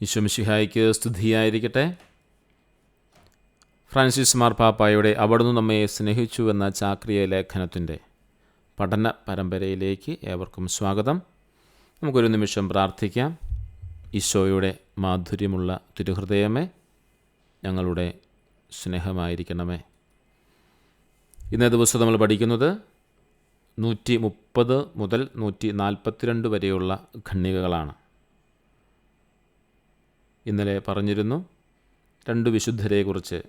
ഈശോ മിശിഹായ്ക്ക് സ്തുതിയായിരിക്കട്ടെ. ഫ്രാൻസിസ് മാർപ്പാപ്പായുടെ അവിടുന്ന് നമ്മെ സ്നേഹിച്ചു എന്ന ചാക്രിയ ലേഖനത്തിൻ്റെ പഠന പരമ്പരയിലേക്ക് ഏവർക്കും സ്വാഗതം. നമുക്കൊരു നിമിഷം പ്രാർത്ഥിക്കാം. ഈശോയുടെ മാധുര്യമുള്ള തിരുഹൃദയമേ, ഞങ്ങളുടെ സ്നേഹമായിരിക്കണമേ. ഇന്നേ ദിവസം നമ്മൾ പഠിക്കുന്നത് 130 മുതൽ 142 വരെയുള്ള ഖണ്ഡികകളാണ്. ഇന്നലെ പറഞ്ഞിരുന്നു 2 വിശുദ്ധരെക്കുറിച്ച്,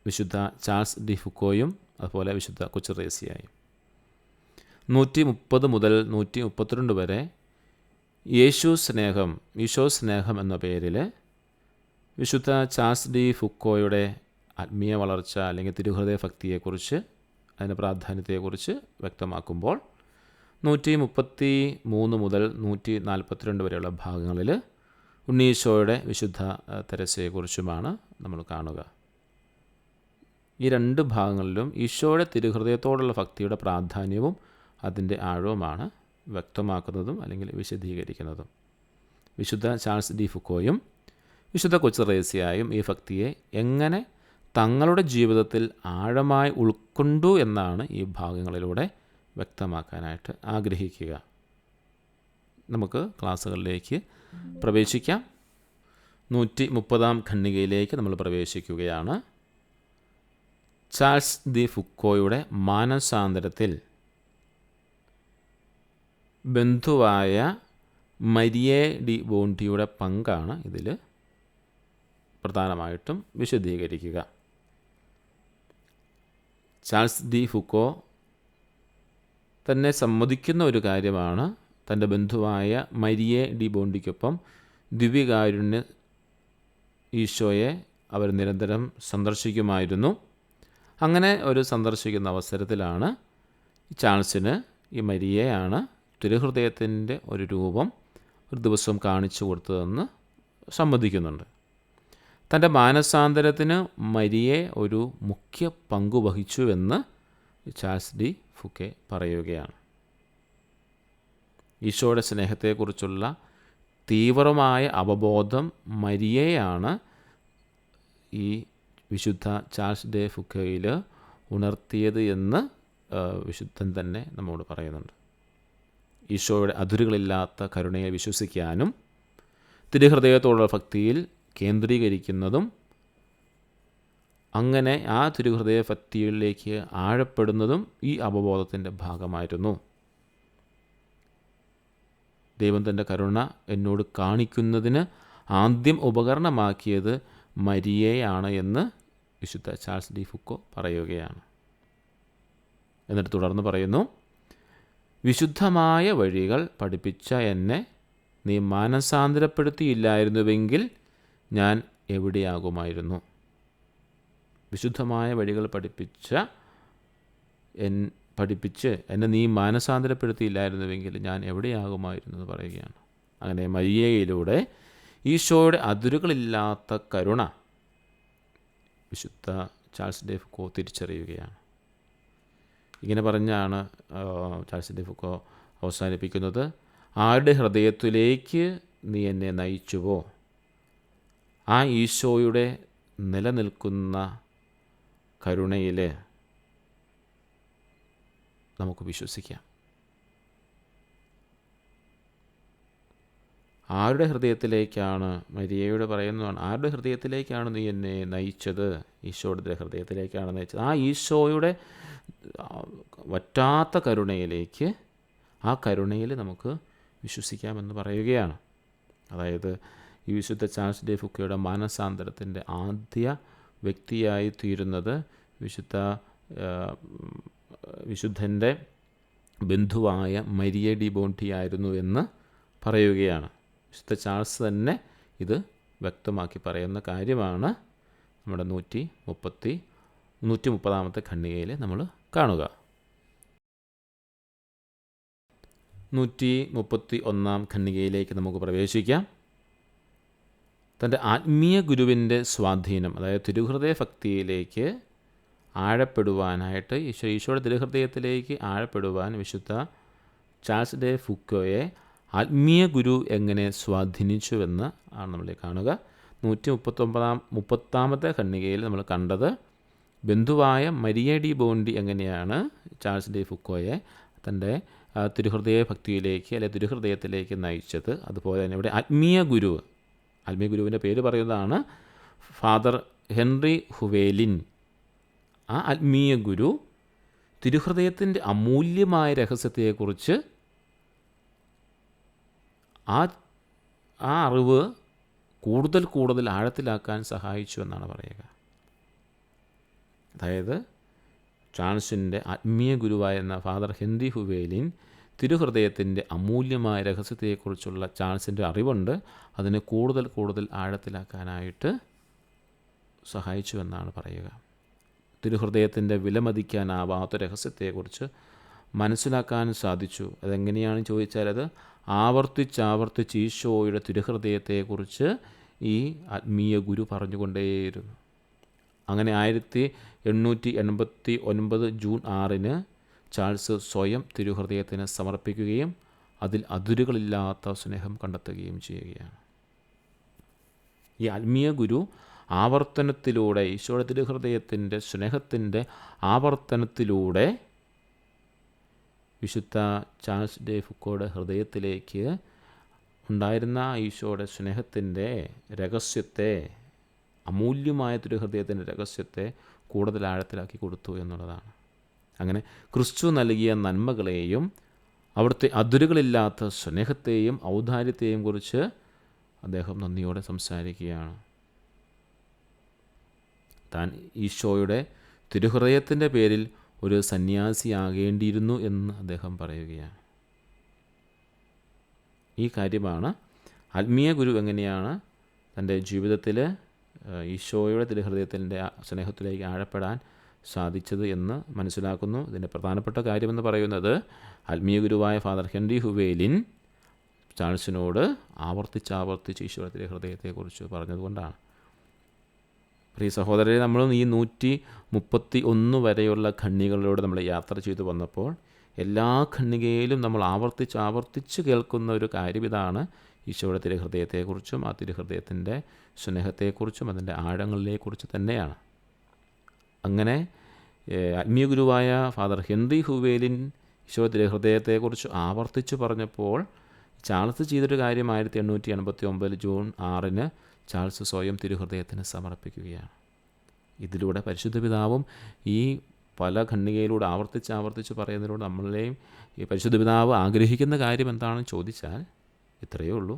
വിശുദ്ധ ചാൾസ് ഡി ഫുക്കോയും അതുപോലെ വിശുദ്ധ കൊച്ചുറേസ്യയും. 130 മുതൽ 132 വരെ ഈശോ സ്നേഹം എന്ന പേരിൽ വിശുദ്ധ ചാൾസ് ഡി ഫുക്കോയുടെ ആത്മീയ വളർച്ച അല്ലെങ്കിൽ തിരുഹൃദയ ഭക്തിയെക്കുറിച്ച്, അതിൻ്റെ പ്രാധാന്യത്തെക്കുറിച്ച് വ്യക്തമാക്കുമ്പോൾ 133 മുതൽ 142 വരെയുള്ള ഭാഗങ്ങളിൽ ഉണ്ണീശോയുടെ വിശുദ്ധ തെരേസയെക്കുറിച്ചുമാണ് നമ്മൾ കാണുക. ഈ 2 ഭാഗങ്ങളിലും ഈശോയുടെ തിരുഹൃദയത്തോടുള്ള ഭക്തിയുടെ പ്രാധാന്യവും അതിൻ്റെ ആഴവുമാണ് വ്യക്തമാക്കുന്നതും അല്ലെങ്കിൽ വിശദീകരിക്കുന്നതും. വിശുദ്ധ ചാൾസ് ഡി ഫുക്കോയും വിശുദ്ധ കൊച്ചുറേസ്യയും ഈ ഭക്തിയെ എങ്ങനെ തങ്ങളുടെ ജീവിതത്തിൽ ആഴമായി ഉൾക്കൊണ്ടു എന്നാണ് ഈ ഭാഗങ്ങളിലൂടെ വ്യക്തമാക്കാനായിട്ട് ആഗ്രഹിക്കുക. നമുക്ക് ക്ലാസ്സുകളിലേക്ക് പ്രവേശിക്കാം. 130 ഖണ്ഡികയിലേക്ക് നമ്മൾ പ്രവേശിക്കുകയാണ്. ചാൾസ് ഡി ഫുക്കോയുടെ മാനസാന്തരത്തിൽ ബന്ധുവായ മരിയേ ഡി ബോണ്ടിയുടെ പങ്കാണ് ഇതിൽ പ്രധാനമായിട്ടും വിശദീകരിക്കുക. ചാൾസ് ഡി ഫുക്കോ തന്നെ സമ്മതിക്കുന്ന ഒരു കാര്യമാണ്, തൻ്റെ ബന്ധുവായ മരിയേ ഡി ബോണ്ടിക്കൊപ്പം ദിവ്യകാരുണ്യ ഈശോയെ അവർ നിരന്തരം സന്ദർശിക്കുമായിരുന്നു. അങ്ങനെ ഒരു സന്ദർശിക്കുന്ന അവസരത്തിലാണ് ചാൾസിന് ഈ മരിയയാണ് തിരുഹൃദയത്തിൻ്റെ ഒരു രൂപം ഒരു ദിവസം കാണിച്ചു കൊടുത്തതെന്ന് സമ്മതിക്കുന്നുണ്ട്. തൻ്റെ മാനസാന്തരത്തിന് മരിയെ ഒരു മുഖ്യ പങ്കു വഹിച്ചുവെന്ന് ചാൾസ് ഡി ഫുക്കോ പറയുകയാണ്. ഈശോയുടെ സ്നേഹത്തെക്കുറിച്ചുള്ള തീവ്രമായ അവബോധം മരിയയാണ് ഈ വിശുദ്ധ ചാൾസ് ഡി ഫുക്കോയിൽ ഉണർത്തിയത് എന്ന് വിശുദ്ധൻ തന്നെ നമ്മോട് പറയുന്നുണ്ട്. ഈശോയുടെ അതിരുകളില്ലാത്ത കരുണയെ വിശ്വസിക്കാനും തിരുഹൃദയത്തോടുള്ള ഭക്തിയിൽ കേന്ദ്രീകരിക്കുന്നതും അങ്ങനെ ആ തിരുഹൃദയ ഭക്തിയിലേക്ക് ആഴപ്പെടുന്നതും ഈ അവബോധത്തിൻ്റെ ഭാഗമായിരുന്നു. ദൈവം തൻ്റെ കരുണ എന്നോട് കാണിക്കുന്നതിന് ആദ്യം ഉപകരണമാക്കിയത് മരിയയാണ് എന്ന് വിശുദ്ധ ചാൾസ് ഡി ഫുക്കോ പറയുകയാണ്. എന്നിട്ട് തുടർന്ന് പറയുന്നു, വിശുദ്ധമായ വഴികൾ പഠിപ്പിച്ച എന്നെ നീ മാനസാന്തരപ്പെടുത്തിയില്ലായിരുന്നുവെങ്കിൽ ഞാൻ എവിടെയാകുമായിരുന്നു. വിശുദ്ധമായ വഴികൾ പഠിപ്പിച്ച് എന്നെ നീ മാനസാന്തരപ്പെടുത്തിയില്ലായിരുന്നുവെങ്കിൽ ഞാൻ എവിടെയാകുമായിരുന്നു എന്ന് പറയുകയാണ്. അങ്ങനെ മരിയയിലൂടെ ഈശോയുടെ അതിരുകളില്ലാത്ത കരുണ വിശുദ്ധ ചാൾസ് ഡി ഫുക്കോ തിരിച്ചറിയുകയാണ്. ഇങ്ങനെ പറഞ്ഞാണ് ചാൾസ് ഡി ഫുക്കോ അവസാനിപ്പിക്കുന്നത്. ആരുടെ ഹൃദയത്തിലേക്ക് നീ എന്നെ നയിച്ചുവോ ആ ഈശോയുടെ നിലനിൽക്കുന്ന കരുണയിൽ നമുക്ക് വിശ്വസിക്കാം. ആരുടെ ഹൃദയത്തിലേക്കാണ്, മരിയയോട് പറയുന്നതാണ്, ആരുടെ ഹൃദയത്തിലേക്കാണ് നീ എന്നെ നയിച്ചത്? ഈശോയുടെ ഹൃദയത്തിലേക്കാണ് നയിച്ചത്. ആ ഈശോയുടെ വറ്റാത്ത കരുണയിലേക്ക്, ആ കരുണയിൽ നമുക്ക് വിശ്വസിക്കാമെന്ന് പറയുകയാണ്. അതായത് ഈ വിശുദ്ധ ചാൾസ് ഡി ഫുക്കോയുടെ മാനസാന്തരത്തിൻ്റെ ആദ്യ വ്യക്തിയായി തീരുന്നത് വിശുദ്ധൻ്റെ ബന്ധുവായ മരിയേ ഡി ബോണ്ടി ആയിരുന്നു എന്ന് പറയുകയാണ്. വിശുദ്ധ ചാൾസ് തന്നെ ഇത് വ്യക്തമാക്കി പറയുന്ന കാര്യമാണ് നമ്മുടെ 130 ഖണ്ഡികയിൽ നമ്മൾ കാണുക. 131 ഖണ്ഡികയിലേക്ക് നമുക്ക് പ്രവേശിക്കാം. തൻ്റെ ആത്മീയ ഗുരുവിൻ്റെ സ്വാധീനം, അതായത് തിരുഹൃദയ ഭക്തിയിലേക്ക് ആഴപ്പെടുവാനായിട്ട്, ഈശോയുടെ തിരുഹൃദയത്തിലേക്ക് ആഴപ്പെടുവാൻ വിശുദ്ധ ചാൾസ് ഡി ഫുക്കോയെ ആത്മീയ ഗുരു എങ്ങനെ സ്വാധീനിച്ചുവെന്ന് ആണ് നമ്മൾ കാണുക. 139-30 ഖണ്ഡികയിൽ നമ്മൾ കണ്ടത് ബന്ധുവായ മരിയ ഡി ബോണ്ടി എങ്ങനെയാണ് ചാൾസ് ഡി ഫുക്കോയെ തൻ്റെ തിരുഹൃദയ ഭക്തിയിലേക്ക് അല്ലെ തിരുഹൃദയത്തിലേക്ക് നയിച്ചത്. അതുപോലെ തന്നെ ഇവിടെ ആത്മീയ ഗുരുവിൻ്റെ പേര് പറയുന്നതാണ് ഫാദർ ഹെൻറി ഹുവേലിൻ. ആ ആത്മീയ ഗുരു തിരുഹൃദയത്തിൻ്റെ അമൂല്യമായ രഹസ്യത്തെക്കുറിച്ച് ആ അറിവ് കൂടുതൽ ആഴത്തിലാക്കാൻ സഹായിച്ചു എന്നാണ് പറയുക. അതായത് ചാൾസിൻ്റെ ആത്മീയ ഗുരുവായിരുന്ന ഫാദർ ഹെൻറി ഹുവേലിൻ തിരുഹൃദയത്തിൻ്റെ അമൂല്യമായ രഹസ്യത്തെക്കുറിച്ചുള്ള ചാൾസിൻ്റെ അറിവുണ്ട്, അതിനെ കൂടുതൽ ആഴത്തിലാക്കാനായിട്ട് സഹായിച്ചു എന്നാണ് പറയുക. തിരുഹൃദയത്തിൻ്റെ വിലമതിക്കാനാവാത്ത രഹസ്യത്തെക്കുറിച്ച് മനസ്സിലാക്കാൻ സാധിച്ചു. അതെങ്ങനെയാണെന്ന് ചോദിച്ചാൽ അത് ആവർത്തിച്ച് ഈശോയുടെ തിരുഹൃദയത്തെക്കുറിച്ച് ഈ ആത്മീയ ഗുരു പറഞ്ഞുകൊണ്ടേയിരുന്നു. അങ്ങനെ 1889 ജൂൺ 6 ചാൾസ് സ്വയം തിരുഹൃദയത്തിന് സമർപ്പിക്കുകയും അതിൽ അതിരുകളില്ലാത്ത സ്നേഹം കണ്ടെത്തുകയും ചെയ്യുകയാണ്. ഈ ആത്മീയ ഗുരു ആവർത്തനത്തിലൂടെ ഈശോയുടെ തിരുഹൃദയത്തിൻ്റെ സ്നേഹത്തിൻ്റെ ആവർത്തനത്തിലൂടെ വിശുദ്ധ ചാൾസ് ഡി ഫുക്കോയുടെ ഹൃദയത്തിലേക്ക് ഉണ്ടായിരുന്ന ഈശോയുടെ സ്നേഹത്തിൻ്റെ രഹസ്യത്തെ, അമൂല്യമായ തിരുഹൃദയത്തിൻ്റെ രഹസ്യത്തെ കൂടുതൽ ആഴത്തിലാക്കി കൊടുത്തു എന്നുള്ളതാണ്. അങ്ങനെ ക്രിസ്തു നൽകിയ നന്മകളെയും അവിടുത്തെ അതിരുകളില്ലാത്ത സ്നേഹത്തെയും ഔദാര്യത്തെയും കുറിച്ച് അദ്ദേഹം നന്ദിയോടെ സംസാരിക്കുകയാണ്. താൻ ഈശോയുടെ തിരുഹൃദയത്തിൻ്റെ പേരിൽ ഒരു സന്യാസിയാകേണ്ടിയിരുന്നു എന്ന് അദ്ദേഹം പറയുകയാണ്. ഈ കാര്യമാണ് ആത്മീയ ഗുരു എങ്ങനെയാണ് തൻ്റെ ജീവിതത്തിൽ ഈശോയുടെ തിരുഹൃദയത്തിൻ്റെ സ്നേഹത്തിലേക്ക് ആഴപ്പെടാൻ സാധിച്ചത് എന്ന് മനസ്സിലാക്കുന്നു. ഇതിൻ്റെ പ്രധാനപ്പെട്ട കാര്യമെന്ന് പറയുന്നത് ആത്മീയ ഗുരുവായ ഫാദർ ഹെൻറി ഹുവേലിൻ ചാൾസിനോട് ആവർത്തിച്ച് ഈശോയുടെ തിരുഹൃദയത്തെക്കുറിച്ച് പറഞ്ഞതുകൊണ്ടാണ്. പ്രിയ സഹോദരരെ, നമ്മളും ഈ 131 വരെയുള്ള ഖണ്ഡികകളിലൂടെ നമ്മൾ യാത്ര ചെയ്തു വന്നപ്പോൾ എല്ലാ ഖണ്ഡികയിലും നമ്മൾ ആവർത്തിച്ച് കേൾക്കുന്ന ഒരു കാര്യം ഇതാണ്: ഈശോയുടെ തിരുഹൃദയത്തെക്കുറിച്ചും ആ തിരുഹൃദയത്തിൻ്റെ സ്നേഹത്തെക്കുറിച്ചും അതിൻ്റെ ആഴങ്ങളിലെക്കുറിച്ച് തന്നെയാണ്. അങ്ങനെ ആത്മീയ ഗുരുവായ ഫാദർ ഹെൻറി ഹുവേലിൻ ഈശോ തിരുഹൃദയത്തെക്കുറിച്ച് ആവർത്തിച്ച് പറഞ്ഞപ്പോൾ ചാൾസ് ചെയ്തൊരു കാര്യം 1889 ജൂൺ 6 ചാൾസ് സ്വയം തിരുഹൃദയത്തിന് സമർപ്പിക്കുകയാണ്. ഇതിലൂടെ പരിശുദ്ധ പിതാവും ഈ പല ഖണ്ഡികയിലൂടെ ആവർത്തിച്ച് പറയുന്നതിലൂടെ നമ്മളെയും ഈ പരിശുദ്ധ പിതാവ് ആഗ്രഹിക്കുന്ന കാര്യം എന്താണെന്ന് ചോദിച്ചാൽ ഇത്രയേ ഉള്ളൂ: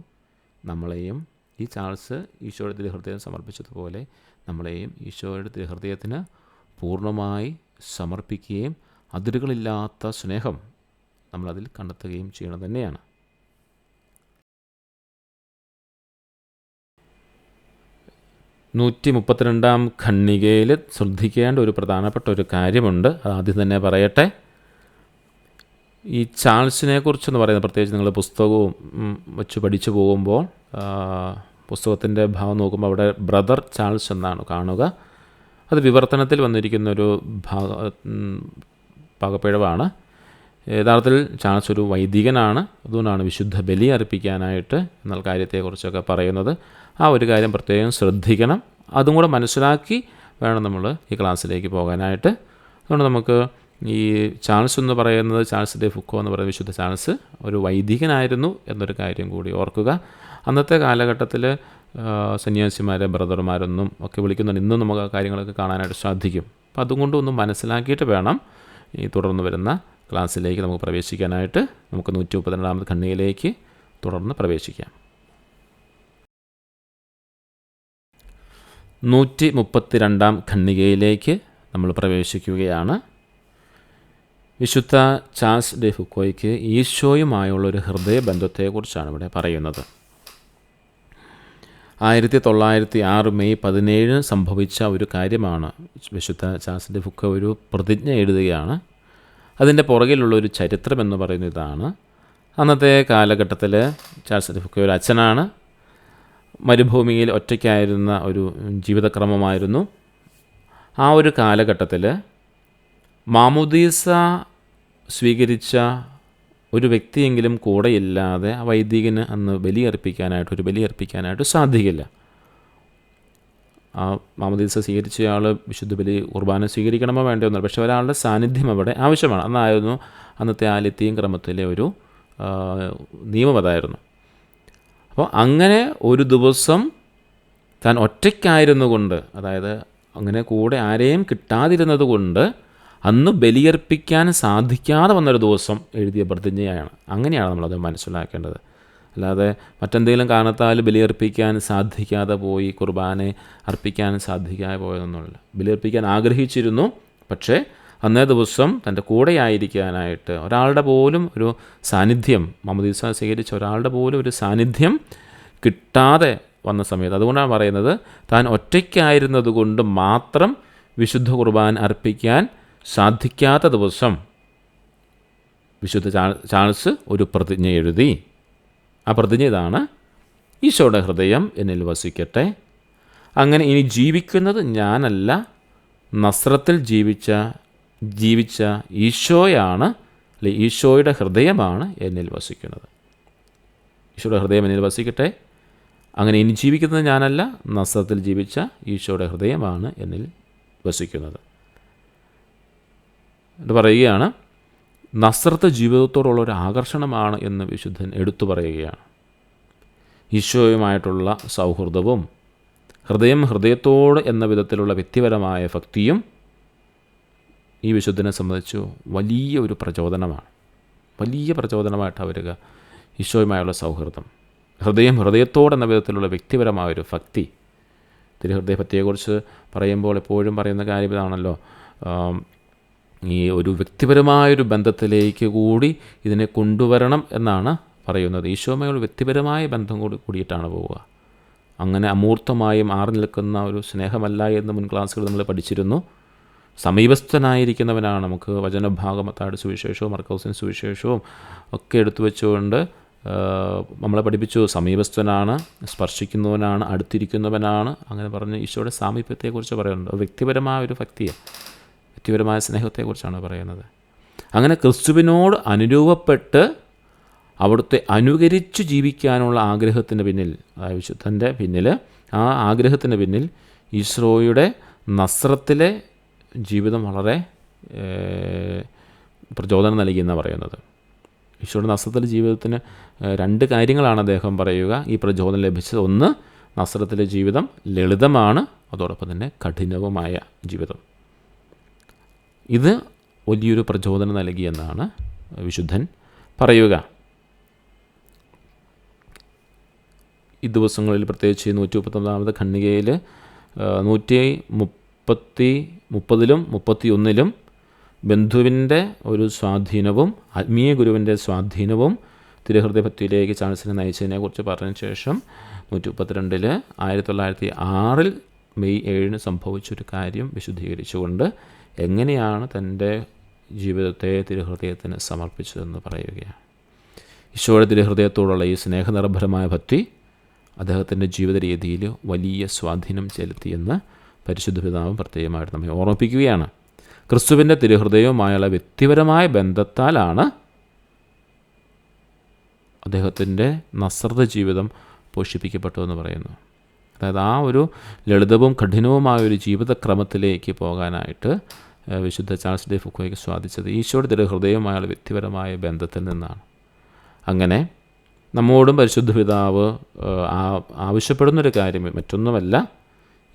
നമ്മളെയും ഈ ചാൾസ് ഈശോയുടെ തിരുഹൃദയം സമർപ്പിച്ചതുപോലെ നമ്മളെയും ഈശോയുടെ തിരുഹൃദയത്തിന് പൂർണ്ണമായി സമർപ്പിക്കുകയും അതിരുകളില്ലാത്ത സ്നേഹം നമ്മളതിൽ കണ്ടെത്തുകയും ചെയ്യണം തന്നെയാണ്. 132 ഖണ്ഡികയിൽ ശ്രദ്ധിക്കേണ്ട ഒരു പ്രധാനപ്പെട്ട ഒരു കാര്യമുണ്ട്. അത് ആദ്യം തന്നെ പറയട്ടെ. ഈ ചാൾസിനെ കുറിച്ചെന്ന് പറയുന്നത്, പ്രത്യേകിച്ച് നിങ്ങൾ പുസ്തകവും വെച്ച് പഠിച്ചു പോകുമ്പോൾ പുസ്തകത്തിൻ്റെ ഭാഗം നോക്കുമ്പോൾ അവിടെ ബ്രദർ ചാൾസ് എന്നാണ് കാണുക. അത് വിവർത്തനത്തിൽ വന്നിരിക്കുന്നൊരു പാകപ്പിഴവാണ്. യഥാർത്ഥത്തിൽ ചാൾസ് ഒരു വൈദികനാണ്. അതുകൊണ്ടാണ് വിശുദ്ധ ബലി അർപ്പിക്കാനായിട്ട് എന്നാൽ കാര്യത്തെക്കുറിച്ചൊക്കെ പറയുന്നത്. ആ ഒരു കാര്യം പ്രത്യേകം ശ്രദ്ധിക്കണം. അതും കൂടെ മനസ്സിലാക്കി വേണം നമ്മൾ ഈ ക്ലാസ്സിലേക്ക് പോകാനായിട്ട്. അതുകൊണ്ട് നമുക്ക് ഈ ചാൾസ് എന്ന് പറയുന്നത്, ചാൾസ് ഡി ഫുക്കോ എന്ന് പറയുന്ന വിശുദ്ധ ചാൾസ് ഒരു വൈദികനായിരുന്നു എന്നൊരു കാര്യം കൂടി ഓർക്കുക. അന്നത്തെ കാലഘട്ടത്തിൽ സന്യാസിമാരെ ബ്രദർമാരൊന്നും ഒക്കെ വിളിക്കുന്നുണ്ട്. ഇന്നും നമുക്ക് ആ കാര്യങ്ങളൊക്കെ കാണാനായിട്ട് സാധിക്കും. അപ്പം അതുകൊണ്ട് ഒന്ന് മനസ്സിലാക്കിയിട്ട് വേണം ഈ തുടർന്ന് വരുന്ന ക്ലാസ്സിലേക്ക് നമുക്ക് പ്രവേശിക്കാനായിട്ട്. നമുക്ക് 132 ഖണ്ഡികയിലേക്ക് തുടർന്ന് പ്രവേശിക്കാം. 132 ഖണ്ഡികയിലേക്ക് നമ്മൾ പ്രവേശിക്കുകയാണ്. വിശുദ്ധ ചാൾസ് ഡി ഫുക്കോയ്ക്ക് ഈശോയുമായുള്ളൊരു ഹൃദയബന്ധത്തെക്കുറിച്ചാണ് ഇവിടെ പറയുന്നത്. 1906 മെയ് 17 സംഭവിച്ച ഒരു കാര്യമാണ്. വിശുദ്ധ ചാൾസ് ഡി ഫുക്കോ ഒരു പ്രതിജ്ഞ എഴുതുകയാണ്. അതിൻ്റെ പുറകിലുള്ളൊരു ചരിത്രം എന്ന് പറയുന്നത് ഇതാണ്. അന്നത്തെ കാലഘട്ടത്തിൽ ചാൾസ് ഡി ഫുക്കോ ഒരു അച്ഛനാണ്. മരുഭൂമിയിൽ ഒറ്റയ്ക്കായിരുന്ന ഒരു ജീവിതക്രമമായിരുന്നു. ആ ഒരു കാലഘട്ടത്തിൽ മാമുദീസ സ്വീകരിച്ച ഒരു വ്യക്തിയെങ്കിലും കൂടെയില്ലാതെ ആ വൈദികന് അന്ന് ഒരു ബലിയർപ്പിക്കാനായിട്ട് സാധിക്കില്ല. ആ മാമോദീസ സ്വീകരിച്ചയാൾ വിശുദ്ധ ബലി കുർബാന സ്വീകരിക്കണമോ വേണ്ടതെന്നല്ല, പക്ഷേ ഒരാളുടെ സാന്നിധ്യം അവിടെ ആവശ്യമാണ്. അന്നായിരുന്നു അന്നത്തെ ആ ലിത്തീൻ ക്രമത്തിലെ ഒരു നിയമം അതായിരുന്നു. അപ്പോൾ അങ്ങനെ ഒരു ദിവസം താൻ ഒറ്റയ്ക്കായിരുന്നു കൊണ്ട്, അതായത് അങ്ങനെ കൂടെ ആരെയും കിട്ടാതിരുന്നത് കൊണ്ട് അന്ന് ബലിയർപ്പിക്കാൻ സാധിക്കാതെ വന്നൊരു ദിവസം എഴുതിയ പ്രതിജ്ഞയാണ്. അങ്ങനെയാണ് നമ്മളത് മനസ്സിലാക്കേണ്ടത്. അല്ലാതെ മറ്റെന്തെങ്കിലും കാരണത്താൽ ബലിയർപ്പിക്കാൻ സാധിക്കാതെ പോയി, കുർബാന അർപ്പിക്കാൻ സാധിക്കാതെ പോയതൊന്നുമില്ല. ബലിയർപ്പിക്കാൻ ആഗ്രഹിച്ചിരുന്നു, പക്ഷേ അന്നേ ദിവസം തൻ്റെ കൂടെയായിരിക്കാനായിട്ട് ഒരാളുടെ പോലും ഒരു സാന്നിധ്യം, മാമോദീസ സ്വീകരിച്ച ഒരാളുടെ പോലും ഒരു സാന്നിധ്യം കിട്ടാതെ വന്ന സമയത്ത്, അതുകൊണ്ടാണ് പറയുന്നത് താൻ ഒറ്റയ്ക്കായിരുന്നത് കൊണ്ട് മാത്രം വിശുദ്ധ കുർബാന അർപ്പിക്കാൻ സാധിക്കാത്ത ദിവസം വിശുദ്ധ ചാൾസ് ഒരു പ്രതിജ്ഞ എഴുതി. ആ പ്രതിജ്ഞ ഇതാണ്: ഈശോയുടെ ഹൃദയം എന്നിൽ വസിക്കട്ടെ. അങ്ങനെ ഇനി ജീവിക്കുന്നത് ഞാനല്ല, നസ്രത്തിൽ ജീവിച്ച ഈശോയാണ്, അല്ലെ ഈശോയുടെ ഹൃദയമാണ് എന്നിൽ വസിക്കുന്നത്. ഈശോയുടെ ഹൃദയം എന്നിൽ വസിക്കട്ടെ. അങ്ങനെ ഇനി ജീവിക്കുന്നത് ഞാനല്ല, നസ്രത്തിൽ ജീവിച്ച ഈശോയുടെ ഹൃദയമാണ് എന്നിൽ വസിക്കുന്നത്. ഇത് പറയുകയാണ്, നസ്രത്ത് ജീവിതത്തോടുള്ള ഒരു ആകർഷണമാണ് എന്ന് വിശുദ്ധൻ എടുത്തു പറയുകയാണ്. ഈശോയുമായിട്ടുള്ള സൗഹൃദവും ഹൃദയത്തോട് എന്ന വിധത്തിലുള്ള വ്യക്തിപരമായ ഭക്തിയും ഈ വിശുദ്ധനെ സംബന്ധിച്ച് വലിയ ഒരു പ്രചോദനമാണ്. വലിയ പ്രചോദനമായിട്ടാണ് വരിക ഈശോയുമായുള്ള സൗഹൃദം. ഹൃദയത്തോടെന്ന വിധത്തിലുള്ള വ്യക്തിപരമായൊരു ഭക്തി. തിരുഹൃദയഭക്തിയെക്കുറിച്ച് പറയുമ്പോൾ എപ്പോഴും പറയുന്ന കാര്യം ഇതാണല്ലോ, ഈ ഒരു വ്യക്തിപരമായൊരു ബന്ധത്തിലേക്ക് കൂടി ഇതിനെ കൊണ്ടുവരണം എന്നാണ് പറയുന്നത്. ഈശോയുമായുള്ള വ്യക്തിപരമായ ബന്ധം കൂടിയിട്ടാണ് പോവുക. അങ്ങനെ അമൂർത്തമായും മാറി നിൽക്കുന്ന ഒരു സ്നേഹമല്ല എന്ന് മുൻ ക്ലാസ്സുകൾ നമ്മൾ പഠിച്ചിരുന്നു. സമീപസ്ഥനായിരിക്കുന്നവനാണ്. നമുക്ക് വചനഭാഗം മത്തായിയുടെ സുവിശേഷവും മർക്കോസിൻ്റെ സുവിശേഷവും ഒക്കെ എടുത്തു വെച്ചുകൊണ്ട് നമ്മളെ പഠിപ്പിച്ചു. സമീപസ്ഥനാണ്, സ്പർശിക്കുന്നവനാണ്, അടുത്തിരിക്കുന്നവനാണ്, അങ്ങനെ പറഞ്ഞ് ഈശോയുടെ സാമീപ്യത്തെക്കുറിച്ച് പറയുന്നുണ്ട്. വ്യക്തിപരമായ ഒരു ഭക്തിയാണ്, വ്യക്തിപരമായ സ്നേഹത്തെക്കുറിച്ചാണ് പറയുന്നത്. അങ്ങനെ ക്രിസ്തുവിനോട് അനുരൂപപ്പെട്ട് അവിടുത്തെ അനുകരിച്ച് ജീവിക്കാനുള്ള ആഗ്രഹത്തിന് പിന്നിൽ, അതായത് വിശുദ്ധൻ്റെ പിന്നിൽ, ആ ആഗ്രഹത്തിന് പിന്നിൽ ഈശോയുടെ നസ്രത്തിലെ ജീവിതം വളരെ പ്രചോദനം നൽകിയെന്നാണ് പറയുന്നത്. ഈശോയുടെ നസ്രത്തിലെ ജീവിതത്തിന് രണ്ട് കാര്യങ്ങളാണ് അദ്ദേഹം പറയുക ഈ പ്രചോദനം ലഭിച്ചത്. ഒന്ന്, നസ്രത്തിലെ ജീവിതം ലളിതമാണ്, അതോടൊപ്പം തന്നെ കഠിനവുമായ ജീവിതം. ഇത് വലിയൊരു പ്രചോദനം നൽകിയെന്നാണ് വിശുദ്ധൻ പറയുക. ഈ ദിവസങ്ങളിൽ പ്രത്യേകിച്ച് 139 ഖണ്ഡികയിൽ 130-ലും 31-ലും ബന്ധുവിൻ്റെ ഒരു സ്വാധീനവും ആത്മീയ ഗുരുവിൻ്റെ സ്വാധീനവും തിരുഹൃദയഭക്തിയിലേക്ക് ചാൾസിനെ നയിച്ചതിനെക്കുറിച്ച് പറഞ്ഞ ശേഷം 132 1906 മെയ് 7 സംഭവിച്ചൊരു കാര്യം വിശുദ്ധീകരിച്ചുകൊണ്ട് എങ്ങനെയാണ് തൻ്റെ ജീവിതത്തെ തിരുഹൃദയത്തിന് സമർപ്പിച്ചതെന്ന് പറയുകയാണ്. ഈശോയുടെ തിരുഹൃദയത്തോടുള്ള ഈ സ്നേഹനിർഭരമായ ഭക്തി അദ്ദേഹത്തിൻ്റെ ജീവിത രീതിയിൽ വലിയ സ്വാധീനം ചെലുത്തിയെന്ന് പരിശുദ്ധ പിതാവും പ്രത്യേകമായിട്ട് നമ്മെ ഓർമ്മിപ്പിക്കുകയാണ്. ക്രിസ്തുവിൻ്റെ തിരുഹൃദയവുമായുള്ള വ്യക്തിപരമായ ബന്ധത്താലാണ് അദ്ദേഹത്തിൻ്റെ നസ്രത ജീവിതം പോഷിപ്പിക്കപ്പെട്ടു എന്ന് പറയുന്നു. അതായത് ആ ഒരു ലളിതവും കഠിനവുമായൊരു ജീവിതക്രമത്തിലേക്ക് പോകാനായിട്ട് വിശുദ്ധ ചാൾസ് ഡെ ഫുക്കോയ്ക്ക് സാധിച്ചത് ഈശോയുടെ തിരുഹൃദയവുമായുള്ള വ്യക്തിപരമായ ബന്ധത്തിൽ നിന്നാണ്. അങ്ങനെ നമ്മോടും പരിശുദ്ധ പിതാവ് ആവശ്യപ്പെടുന്നൊരു കാര്യം മറ്റൊന്നുമല്ല,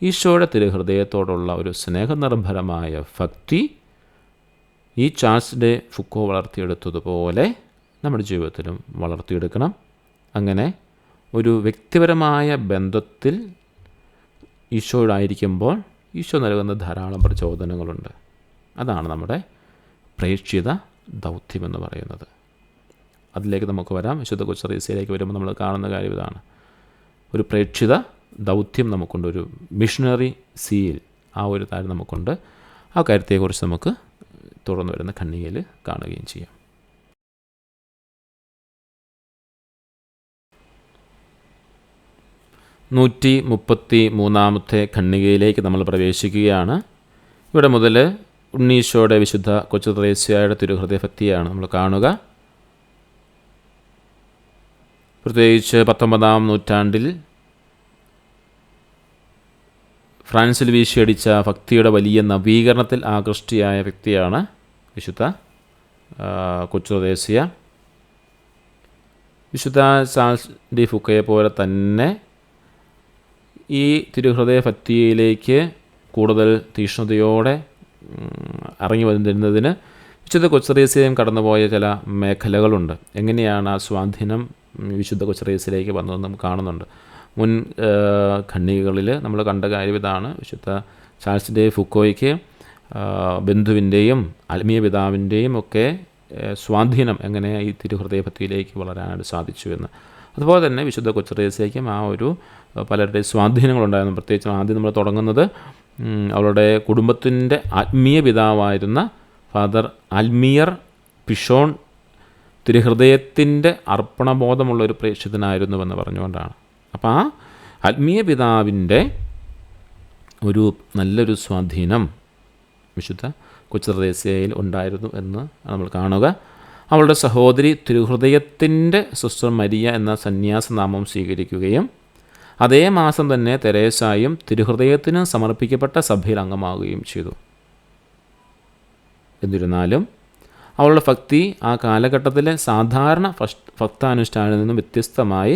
ഈശോയുടെ തിരുഹൃദയത്തോടുള്ള ഒരു സ്നേഹനിർഭരമായ ഭക്തി ഈ ചാൾസ് ഡെ ഫുക്കോ വളർത്തിയെടുത്തതുപോലെ നമ്മുടെ ജീവിതത്തിലും വളർത്തിയെടുക്കണം. അങ്ങനെ ഒരു വ്യക്തിപരമായ ബന്ധത്തിൽ ഈശോയോടായിരിക്കുമ്പോൾ ഈശോ നൽകുന്ന ധാരാളം പ്രചോദനങ്ങളുണ്ട്. അതാണ് നമ്മുടെ പ്രേക്ഷിത ദൗത്യമെന്ന് പറയുന്നത്. അതിലേക്ക് നമുക്ക് വരാം. വിശുദ്ധ കൊച്ചറീസയിലേക്ക് വരുമ്പോൾ നമ്മൾ കാണുന്ന കാര്യം ഇതാണ്. ഒരു പ്രേക്ഷിത ദൗത്യം നമുക്കുണ്ട്, ഒരു മിഷണറി സീൽ, ആ ഒരു കാര്യം നമുക്കുണ്ട്. ആ കാര്യത്തെക്കുറിച്ച് നമുക്ക് തുടർന്ന് വരുന്ന ഖണ്ഡികയിൽ കാണുകയും ചെയ്യാം. നൂറ്റി 33 ഖണ്ഡികയിലേക്ക് നമ്മൾ പ്രവേശിക്കുകയാണ്. ഇവിടെ മുതൽ ഉണ്ണീശോയുടെ വിശുദ്ധ കൊച്ചു ത്രേസ്യയുടെ തിരുഹൃദയഭക്തിയാണ് നമ്മൾ കാണുക. പ്രത്യേകിച്ച് 19-ാം നൂറ്റാണ്ടിൽ ഫ്രാൻസിൽ വീശിയടിച്ച ഭക്തിയുടെ വലിയ നവീകരണത്തിൽ ആകൃഷ്ടിയായ വ്യക്തിയാണ് വിശുദ്ധ കൊച്ചുത്രേസ്യ. വിശുദ്ധ ചാൾസ് ഡി ഫുക്കയെ പോലെ തന്നെ ഈ തിരുഹൃദയ ഭക്തിയിലേക്ക് കൂടുതൽ തീക്ഷ്ണതയോടെ ഇറങ്ങി വരുന്നതിന് വിശുദ്ധ കൊച്ചുത്രേസ്യയും കടന്നുപോയ ചില മേഖലകളുണ്ട്. എങ്ങനെയാണ് ആ സ്വാധീനം വിശുദ്ധ കൊച്ചുത്രേസ്യയിലേക്ക് വന്നതെന്ന് നമുക്ക് കാണുന്നുണ്ട്. മുൻ ഖണ്ഡികകളിൽ നമ്മൾ കണ്ട കാര്യം ഇതാണ്. വിശുദ്ധ ചാൾസ് ഡി ഫുക്കോയ്ക്ക് ബന്ധുവിൻ്റെയും ആത്മീയ പിതാവിൻ്റെയും ഒക്കെ സ്വാധീനം എങ്ങനെ ഈ തിരുഹൃദയ ഭക്തിയിലേക്ക് വളരാനായിട്ട് സാധിച്ചു എന്ന്. അതുപോലെ തന്നെ വിശുദ്ധ കൊച്ചുത്രേസ്യയ്ക്കും ആ ഒരു പലരുടെ സ്വാധീനങ്ങളുണ്ടായിരുന്നു. പ്രത്യേകിച്ചും ആദ്യം നമ്മൾ തുടങ്ങുന്നത് അവളുടെ കുടുംബത്തിൻ്റെ ആത്മീയ പിതാവായിരുന്ന ഫാദർ ആൽമിയർ പിഷോൺ തിരുഹൃദയത്തിൻ്റെ അർപ്പണബോധമുള്ളൊരു പ്രേക്ഷിതനായിരുന്നുവെന്ന് പറഞ്ഞുകൊണ്ടാണ്. അപ്പോൾ ആ ആത്മീയ പിതാവിൻ്റെ ഒരു നല്ലൊരു സ്വാധീനം വിശുദ്ധ കൊച്ചുത്രേസ്യയിൽ ഉണ്ടായിരുന്നു എന്ന് നമ്മൾ കാണുക. അവളുടെ സഹോദരി തിരുഹൃദയത്തിൻ്റെ സിസ്റ്റർ മരിയ എന്ന സന്യാസനാമം സ്വീകരിക്കുകയും അതേ മാസം തന്നെ തെരേസായും തിരുഹൃദയത്തിന് സമർപ്പിക്കപ്പെട്ട സഭയിൽ അംഗമാവുകയും ചെയ്തു. എന്നിരുന്നാലും അവളുടെ ഭക്തി ആ കാലഘട്ടത്തിലെ സാധാരണ ഭക്താനുഷ്ഠാനത്തിൽ നിന്നും വ്യത്യസ്തമായി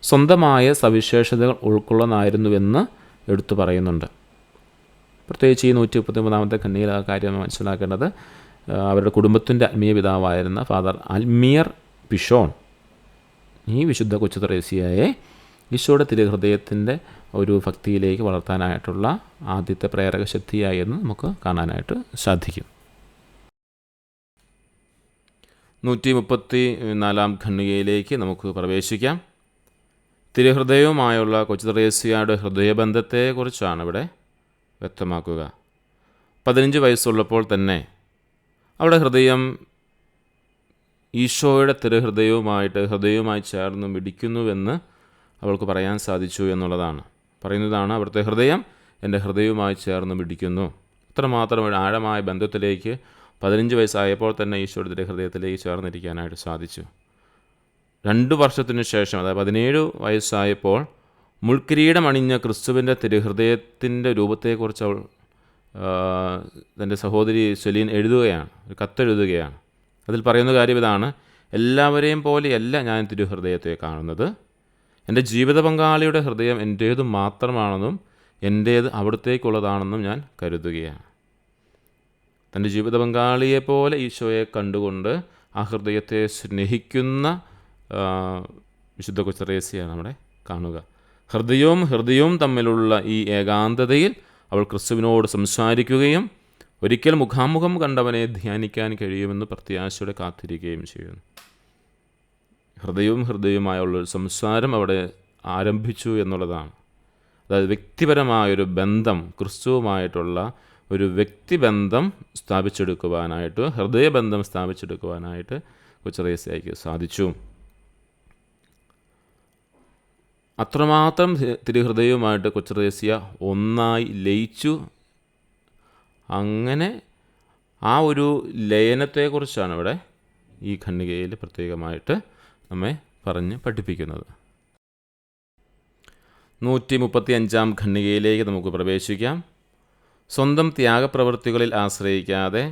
സ്വന്തമായ സവിശേഷതകൾ ഉൾക്കൊള്ളുന്നതായിരുന്നുവെന്ന് എടുത്തു പറയുന്നുണ്ട്. പ്രത്യേകിച്ച് ഈ 133-ാമത്തെ ഖണ്ഡികയിൽ ആ കാര്യം മനസ്സിലാക്കേണ്ടത് അവരുടെ കുടുംബത്തിൻ്റെ ആത്മീയ പിതാവായിരുന്ന ഫാദർ ആൽമിയർ പിഷോൺ ഈ വിശുദ്ധ കൊച്ചുത്രേസ്യയെ ഈശോയുടെ തിരുഹൃദയത്തിൻ്റെ ഒരു ഭക്തിയിലേക്ക് വളർത്താനായിട്ടുള്ള ആദ്യത്തെ പ്രേരക ശക്തിയായി എന്ന് നമുക്ക് കാണാനായിട്ട് സാധിക്കും. 134-ാം ഖണ്ഡികയിലേക്ക് നമുക്ക് പ്രവേശിക്കാം. തിരുഹൃദയവുമായുള്ള കൊച്ചുത്രേസ്യയുടെ ഹൃദയബന്ധത്തെക്കുറിച്ചാണ് ഇവിടെ വ്യക്തമാക്കുക. 15 വയസ്സുള്ളപ്പോൾ തന്നെ അവളുടെ ഹൃദയം ഈശോയുടെ ഹൃദയവുമായി ചേർന്ന് മിടിക്കുന്നുവെന്ന് അവൾക്ക് പറയാൻ സാധിച്ചു എന്നുള്ളതാണ്. പറയുന്നതാണ്, അവിടുത്തെ ഹൃദയം എൻ്റെ ഹൃദയവുമായി ചേർന്ന് മിടിക്കുന്നു. അത്രമാത്രം ഒരു ആഴമായ ബന്ധത്തിലേക്ക് 15 വയസ്സായപ്പോൾ തന്നെ ഈശോയുടെ ഹൃദയത്തിലേക്ക് ചേർന്നിരിക്കാനായിട്ട് സാധിച്ചു. 2 വർഷത്തിനു ശേഷം, അതായത് 17 വയസ്സായപ്പോൾ മുൾക്കിരീടമണിഞ്ഞ ക്രിസ്തുവിൻ്റെ തിരുഹൃദയത്തിൻ്റെ രൂപത്തെക്കുറിച്ച് അവൾ തൻ്റെ സഹോദരി സെലീൻ എഴുതുകയാണ്, ഒരു കത്തെഴുതുകയാണ്. അതിൽ പറയുന്ന കാര്യം ഇതാണ്: എല്ലാവരെയും പോലെയല്ല ഞാൻ തിരുഹൃദയത്തെ കാണുന്നത്. എൻ്റെ ജീവിത പങ്കാളിയുടെ ഹൃദയം എൻ്റേതു മാത്രമാണെന്നും എൻ്റേത് അവിടത്തേക്കുള്ളതാണെന്നും ഞാൻ കരുതുകയാണ്. തൻ്റെ ജീവിത പങ്കാളിയെപ്പോലെ ഈശോയെ കണ്ടുകൊണ്ട് ആ ഹൃദയത്തെ സ്നേഹിക്കുന്ന വിശുദ്ധ കൊച്ചുത്രേസ്യയാണ് നമ്മുടെ കാണുക. ഹൃദയവും തമ്മിലുള്ള ഈ ഏകാന്തതയിൽ അവൾ ക്രിസ്തുവിനോട് സംസാരിക്കുകയും ഒരിക്കൽ മുഖാമുഖം കണ്ടവനെ ധ്യാനിക്കാൻ കഴിയുമെന്ന് പ്രത്യാശയോടെ കാത്തിരിക്കുകയും ചെയ്യുന്നു. ഹൃദയവുമായുള്ളൊരു സംസാരം അവിടെ ആരംഭിച്ചു എന്നുള്ളതാണ്. അതായത് വ്യക്തിപരമായൊരു ബന്ധം, ക്രിസ്തുവുമായിട്ടുള്ള ഒരു വ്യക്തിബന്ധം സ്ഥാപിച്ചെടുക്കുവാനായിട്ട്, ഹൃദയബന്ധം സ്ഥാപിച്ചെടുക്കുവാനായിട്ട് കൊച്ചുത്രേസ്യയ്ക്ക് സാധിച്ചു. അത്രമാത്രം തിരുഹൃദയവുമായിട്ട് കൊച്ചുത്രേസ്യ ഒന്നായി ലയിച്ചു. അങ്ങനെ ആ ഒരു ലയനത്തെക്കുറിച്ചാണ് ഇവിടെ ഈ ഖണ്ഡികയിൽ പ്രത്യേകമായിട്ട് നമ്മെ പറഞ്ഞ് പഠിപ്പിക്കുന്നത്. 135-ാം ഖണ്ഡികയിലേക്ക് നമുക്ക് പ്രവേശിക്കാം. സ്വന്തം ത്യാഗപ്രവൃത്തികളിൽ ആശ്രയിക്കാതെ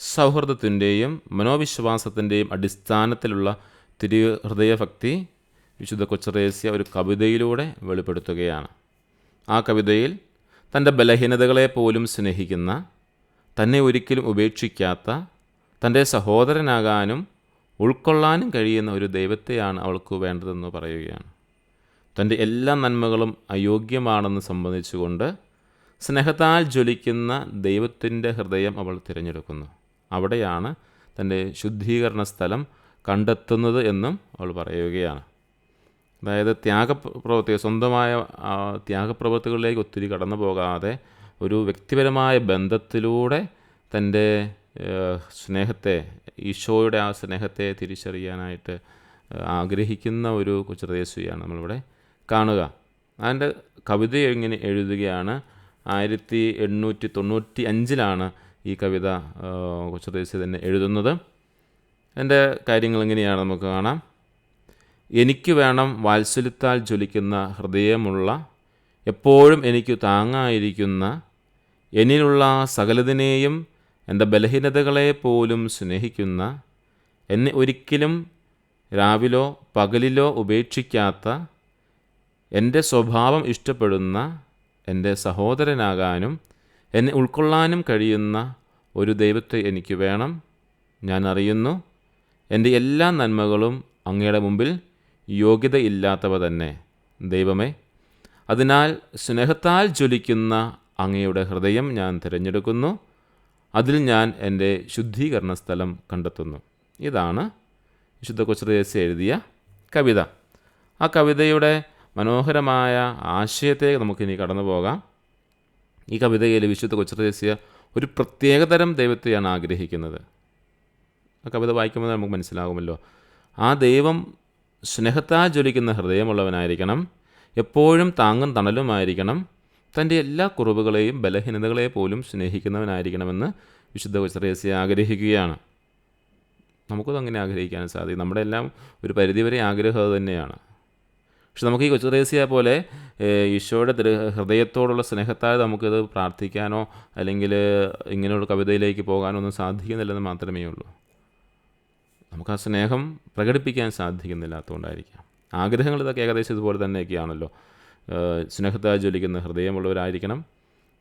സൗഹൃദത്തിൻ്റെയും മനോവിശ്വാസത്തിൻ്റെയും അടിസ്ഥാനത്തിലുള്ള തിരുഹൃദയഭക്തി വിശുദ്ധ കൊച്ചുത്രേസ്യ ഒരു കവിതയിലൂടെ വെളിപ്പെടുത്തുകയാണ്. ആ കവിതയിൽ തൻ്റെ ബലഹീനതകളെ പോലും സ്നേഹിക്കുന്ന, തന്നെ ഒരിക്കലും ഉപേക്ഷിക്കാത്ത, തൻ്റെ സഹോദരനാകാനും ഉൾക്കൊള്ളാനും കഴിയുന്ന ഒരു ദൈവത്തെയാണ് അവൾക്ക് വേണ്ടതെന്ന് പറയുകയാണ്. തൻ്റെ എല്ലാ നന്മകളും അയോഗ്യമാണെന്ന് സംബന്ധിച്ചുകൊണ്ട് സ്നേഹത്താൽ ജ്വലിക്കുന്ന ദൈവത്തിൻ്റെ ഹൃദയം അവൾ തിരഞ്ഞെടുക്കുന്നു. അവിടെയാണ് തൻ്റെ ശുദ്ധീകരണ സ്ഥലം കണ്ടെത്തുന്നത് എന്നും അവൾ പറയുകയാണ്. അതായത് സ്വന്തമായ ത്യാഗപ്രവൃത്തികളിലേക്ക് ഒത്തിരി കടന്നു പോകാതെ ഒരു വ്യക്തിപരമായ ബന്ധത്തിലൂടെ തൻ്റെ സ്നേഹത്തെ, ഈശോയുടെ ആ സ്നേഹത്തെ തിരിച്ചറിയാനായിട്ട് ആഗ്രഹിക്കുന്ന ഒരു കൊച്ചുത്രേസ്യയാണ് നമ്മളിവിടെ കാണുക. അതിൻ്റെ കവിത ഇങ്ങനെ എഴുതുകയാണ്. 1895 ഈ കവിത കൊച്ചുത്രേസ്യ തന്നെ എഴുതുന്നത്. എൻ്റെ കാര്യങ്ങൾ ഇങ്ങനെയാണ് നമുക്ക് കാണാം. എനിക്ക് വേണം വാത്സല്യത്താൽ ജ്വലിക്കുന്ന ഹൃദയമുള്ള, എപ്പോഴും എനിക്ക് താങ്ങായിരിക്കുന്ന, എന്നിലുള്ള സകലതിനെയും എൻ്റെ ബലഹീനതകളെ പോലും സ്നേഹിക്കുന്ന, എന്നെ ഒരിക്കലും രാവിലോ പകലിലോ ഉപേക്ഷിക്കാത്ത, എൻ്റെ സ്വഭാവം ഇഷ്ടപ്പെടുന്ന, എൻ്റെ സഹോദരനാകാനും എന്നെ ഉൾക്കൊള്ളാനും കഴിയുന്ന ഒരു ദൈവത്തെ എനിക്ക് വേണം. ഞാൻ അറിയുന്നു എൻ്റെ എല്ലാ നന്മകളും അങ്ങയുടെ മുമ്പിൽ യോഗ്യതയില്ലാത്തവ തന്നെ. ദൈവമേ, അതിനാൽ സ്നേഹത്താൽ ജ്വലിക്കുന്ന അങ്ങയുടെ ഹൃദയം ഞാൻ തിരഞ്ഞെടുക്കുന്നു. അതിൽ ഞാൻ എൻ്റെ ശുദ്ധീകരണ സ്ഥലം കണ്ടെത്തുന്നു. ഇതാണ് വിശുദ്ധ കൊച്ചുത്രേസ്യ എഴുതിയ കവിത. ആ കവിതയുടെ മനോഹരമായ ആശയത്തേക്ക് നമുക്കിനി കടന്നു പോകാം. ഈ കവിതയിൽ വിശുദ്ധ കൊച്ചുത്രേസ്യ ഒരു പ്രത്യേകതരം ദൈവത്തെയാണ് ആഗ്രഹിക്കുന്നത്. ആ കവിത വായിക്കുമ്പോൾ നമുക്ക് മനസ്സിലാകുമല്ലോ. ആ ദൈവം സ്നേഹത്താൽ ജ്വലിക്കുന്ന ഹൃദയമുള്ളവനായിരിക്കണം, എപ്പോഴും താങ്ങും തണലുമായിരിക്കണം, തൻ്റെ എല്ലാ കുറവുകളെയും ബലഹീനതകളെ പോലും സ്നേഹിക്കുന്നവനായിരിക്കണമെന്ന് വിശുദ്ധ കൊച്ചുത്രേസ്യ ആഗ്രഹിക്കുകയാണ്. നമുക്കത് അങ്ങനെ ആഗ്രഹിക്കാൻ സാധിക്കും. നമ്മുടെ എല്ലാം ഒരു പരിധിവരെ ആഗ്രഹം അത് തന്നെയാണ്. പക്ഷെ നമുക്ക് ഈ കൊച്ചുത്രേസ്യ പോലെ ഈശോയുടെ ഹൃദയത്തോടുള്ള സ്നേഹത്താൽ നമുക്കത് പ്രാർത്ഥിക്കാനോ അല്ലെങ്കിൽ ഇങ്ങനെയുള്ള കവിതയിലേക്ക് പോകാനോ ഒന്നും സാധിക്കുന്നില്ലെന്ന് മാത്രമേ ഉള്ളൂ. നമുക്ക് ആ സ്നേഹം പ്രകടിപ്പിക്കാൻ സാധിക്കുന്നില്ലാത്തതുകൊണ്ടായിരിക്കാം. ആഗ്രഹങ്ങൾ ഇതൊക്കെ ഏകദേശം ഇതുപോലെ തന്നെയൊക്കെയാണല്ലോ. സ്നേഹത്താൽ ജ്വലിക്കുന്ന ഹൃദയമുള്ളവരായിരിക്കണം,